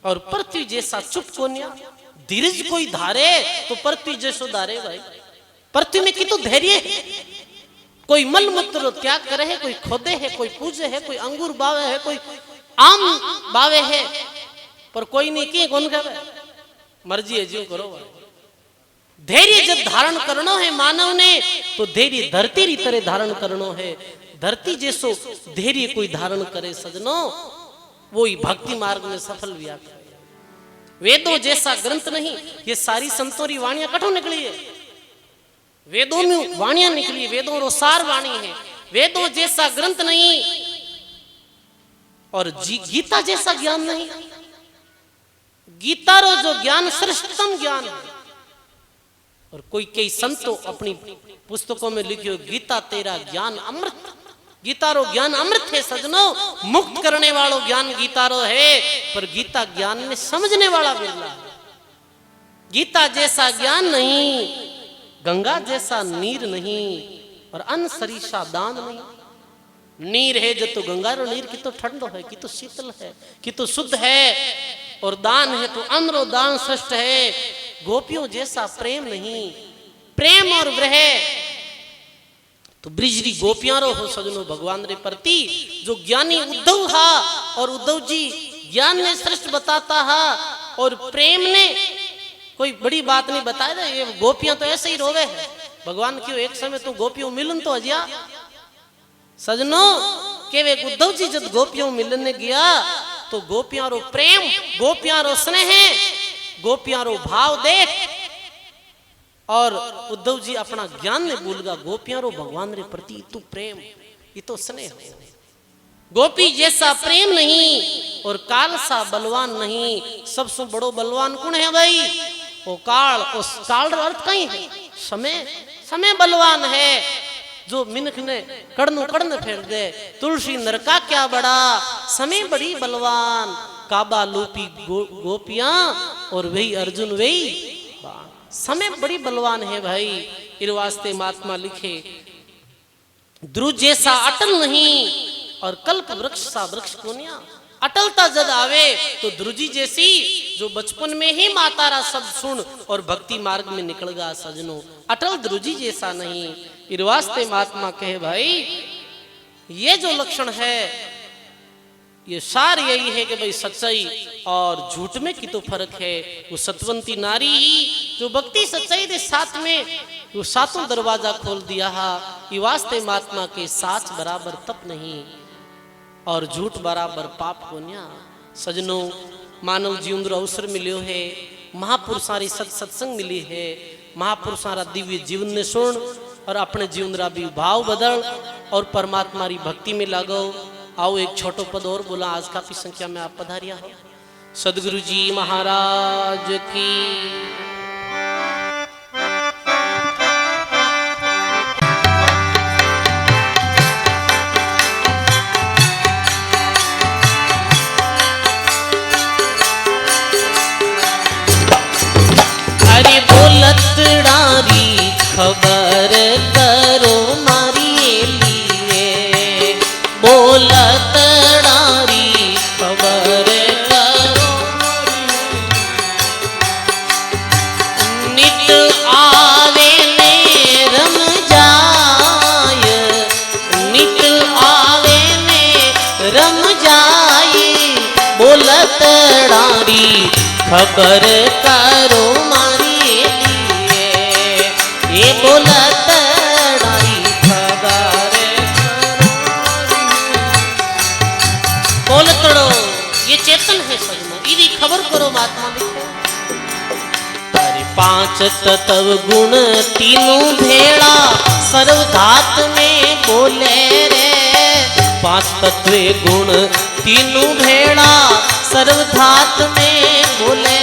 [SPEAKER 1] और पृथ्वी जैसा चुप कोन्या। धीरज कोई धारे तो पृथ्वी जैसो धारे भाई। पृथ्वी में कितो धैर्य है, कोई मल मूत्र त्याग करे है, कोई खोदे है, कोई पूजे है, कोई अंगूर बावे है, कोई आम बावे है, पर कोई नहीं की कौन कहे मर्जी है जो करो। धैर्य जब धारण करनो है मानव ने तो धैर्य धरती री तरह धारण करनो है। धरती जैसो धैर्य कोई धारण करे सजनो, वो ही भक्ति मार्ग में सफल भी आता है। वेदों जैसा ग्रंथ नहीं, ये सारी संतों री वाणियां कठों निकली है। वेदों में वाणियां निकली, वेदों रो सार वाणी है। वेदों जैसा ग्रंथ नहीं और गीता जैसा ज्ञान नहीं। गीता रो जो ज्ञान श्रेष्ठतम ज्ञान है। और कोई कई संतों अपनी पुस्तकों में लिखियो गीता तेरा ज्ञान अमृत। गीता रो ज्ञान अमृत है सजनो, मुक्त करने वालो ज्ञान गीता रो है, पर गीता ज्ञान ने समझने वाला बिरला। गीता जैसा ज्ञान नहीं, गंगा जैसा नीर नहीं और अन्न सरीसा दान नहीं। नीर है जो तो गंगा रो नीर की तो ठंडो है, की तो शीतल है, की तो शुद्ध है। और दान है तो अन्न रो दान श्रेष्ठ है। गोपियों जैसा प्रेम नहीं, प्रेम और वह तो ब्रिजरी गोपियां रो हो सजनो भगवान रे प्रति। जो ज्ञानी उद्धव हा और उद्धव जी ज्ञान ने श्रेष्ठ बताता हा और प्रेम ने कोई बड़ी बात नहीं बताया था। ये गोपियां तो ऐसे ही रोवे है भगवान क्यों एक समय तो गोपियों मिलन तो अजिया सजनो के वे उद्धव जी जब गोपियों मिलने गया तो गोपियां रो प्रेम, गोपियां रो स्नेह, गोपियां रो भाव देख और उद्धव जी अपना ज्ञान ने भूल गया। गोपियां रो भगवान रे प्रति तू प्रेम, ये तो स्नेह। गोपी जैसा प्रेम नहीं और काल सा बलवान नहीं। सबसे बड़ो बलवान कौन है भाई? वो काल। उस काल का अर्थ कहीं है समय। समय बलवान है जो मिनख ने कड़नु कड़न फेर दे। तुलसी नरका क्या बड़ा, समय बड़ी बलवान। काबा लूपी गोपियां और वही अर्जुन वही समय बड़ी बलवान है भाई। इस वास्ते महात्मा लिखे ध्रुव जैसा अटल नहीं और कल्प वृक्ष सा वृक्ष कोन्या। अटलता जद आवे तो ध्रुजी जैसी जो बचपन में ही मातारा शब्द सुन और भक्ति मार्ग में निकल गया सजनो। अटल ध्रुजी जैसा नहीं। इस वास्ते महात्मा कहे भाई ये जो लक्षण है ये सार यही है कि भाई सच्चाई और झूठ में की तो फर्क है। वो सतवंती नारी जो भक्ति सच्चाई के साथ में वो सातों दरवाजा खोल दिया है। ये वास्ते महात्मा के साच बराबर तप नहीं और झूठ बराबर पाप पुण्य। सजनों मानव जीवन रो अवसर मिलियो है, महापुरुषारी सत्संग मिली है, महापुरुषारा दिव्य जीवन ने सुन और अपने जीवन रा भी भाव बदल और परमात्मा री भक्ति में लागो। आओ एक छोटो पद और बोला, आज काफी संख्या में आप पधारिया हो। सदगुरु जी महाराज की बोलतड़ारी खबर करो मारी लिए, बोलतड़ारी खबर करो नित आवे ने रम जाय, नित आवे ने रम जाय, बोलतड़ारी खबर करो ये बोलतड़ारी खबर बोलतड़ो ये चेतन है सजनो, इदी खबर करो महात्मा लिखो। अरे पांच तत्व गुण तीनों भेड़ा सर्वधात में बोले रे, पांच तत्व गुण तीनों भेड़ा सर्वधात में बोले।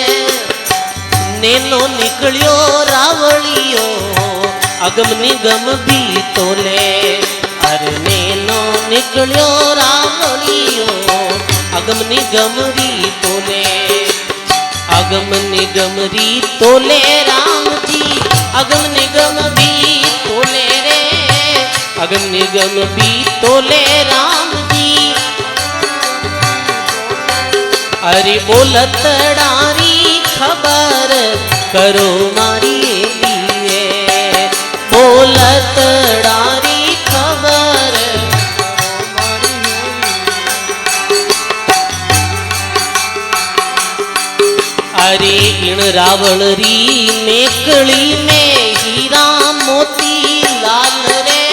[SPEAKER 1] नैनो निकलियो रावलियो अगम निगम भी तोले, अरे नैनो निकलियो रावलियो अगम निगम री तोले, अगम निगम री तोले राम जी, अगम निगम भी तोले रे, अगम निगम भी तोले राम जी। अरे बोलतड़ारी खबर करो मारी लिए, बोलतड़ारी खबर करो मारी। अरे इन रावण री मेकड़ी में हीरा मोती लाल रे,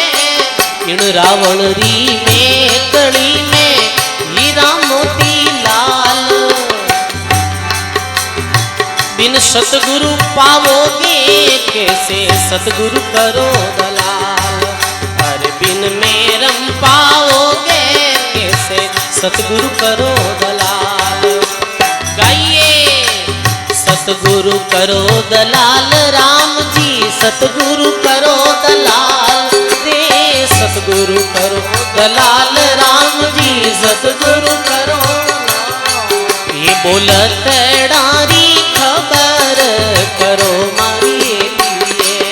[SPEAKER 1] इन रावण री मेकड़ी में हीरा मोती लाल। बिन सतगुरु पावोगे कैसे सतगुरु करो दलाल, अरे बिन मेरम पाओगे कैसे सतगुरु करो दलाल। गाइए सतगुरु करो दलाल राम जी, सतगुरु करो दलाल रे, सतगुरु करो दलाल राम जी, सतगुरु करो। ये बोलतड़ारी खबर करो मारी लिए,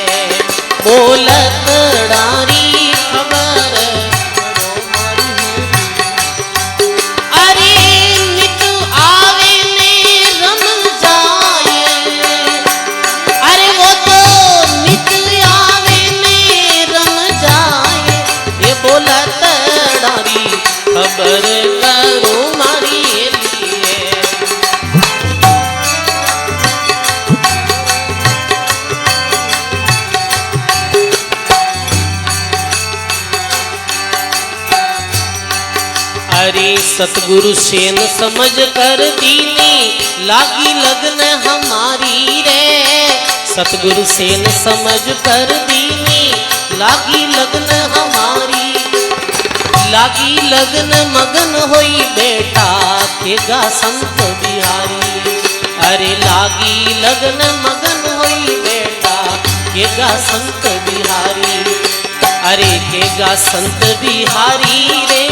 [SPEAKER 1] बोलतड़ारी खबर करो मारी। अरे नित आवे ने रम जाए, अरे वो तो नित आवे ने रम जाए, ये बोलतड़ारी खबर करो मारी लिए। अरे सतगुरु सेन समझ कर दीनी लागी लगन हमारी रे, सतगुरु सेन समझ कर दीनी लागी लगन हमारी। लागी लगन मगन होई बेटा केगा संत बिहारी, अरे लागी लगन मगन होई बेटा केगा संत बिहारी। अरे केगा संत बिहारी रे,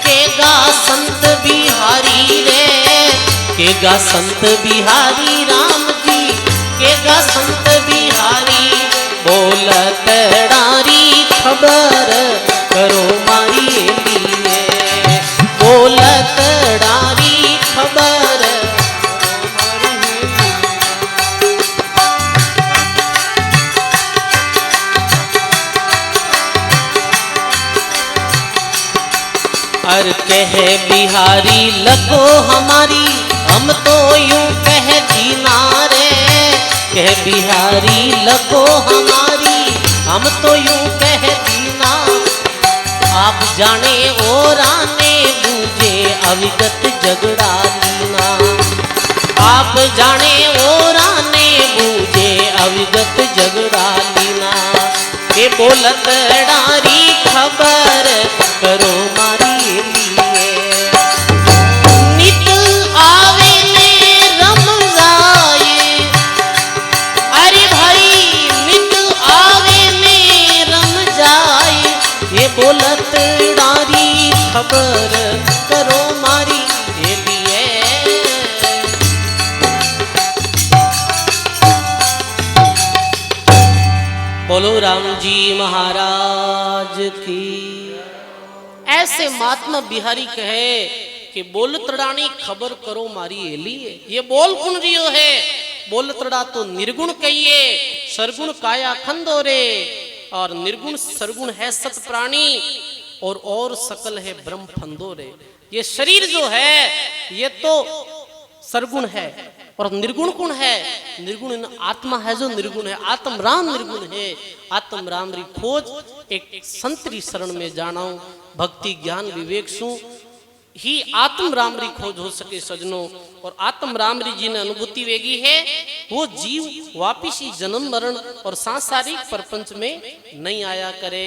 [SPEAKER 1] केगा संत बिहारी रे, केगा संत बिहारी राम जी, केगा संत बिहारी। बोलतड़ारी खबर करो मारी लिए, बोलतड़ारी खबर करो मारी। अर कह बिहारी लगो हमारी, हम तो यूं कह जीना रे। कह बिहारी लगो हमारी, हम तो यूं कह जीना। आप जाने और आने बूझे अविगत झगड़ा लीना। आप जाने और आने बूझे अविगत झगड़ा लीना। ये बोलत डारी खबर करो मारी लिए। नित आवे ने रम जाए, अरे भाई नित आवे ने रम जाए। ये बोलत डारी खबर करो मारी लिए। बोलो राम जी महाराज की। ऐसे महात्मा बिहारी कहे कि बोल तड़ानी खबर करो मारी एलिए। ये बोल कुण रियो है, बोल तड़ा तो निर्गुण कहिए, सरगुण काया खंदो रे। और निर्गुण सरगुण है सत प्राणी, और सकल है ब्रह्म फंदो रे। ये शरीर जो है ये तो सरगुण है, और निर्गुण कौन है? निर्गुण आत्मा है जो निर्गुण है। आत्म राम निर्गुण है। आत्म राम री खोज एक संतरी शरण में जानाऊं, भक्ति ज्ञान विवेक सु ही आत्म राम री खोज हो सके सजनों। और आत्म राम री जिन्हें अनुभूति वेगी है, वो जीव वापिस ही जन्म मरण और सांसारिक प्रपंच में नहीं आया करे।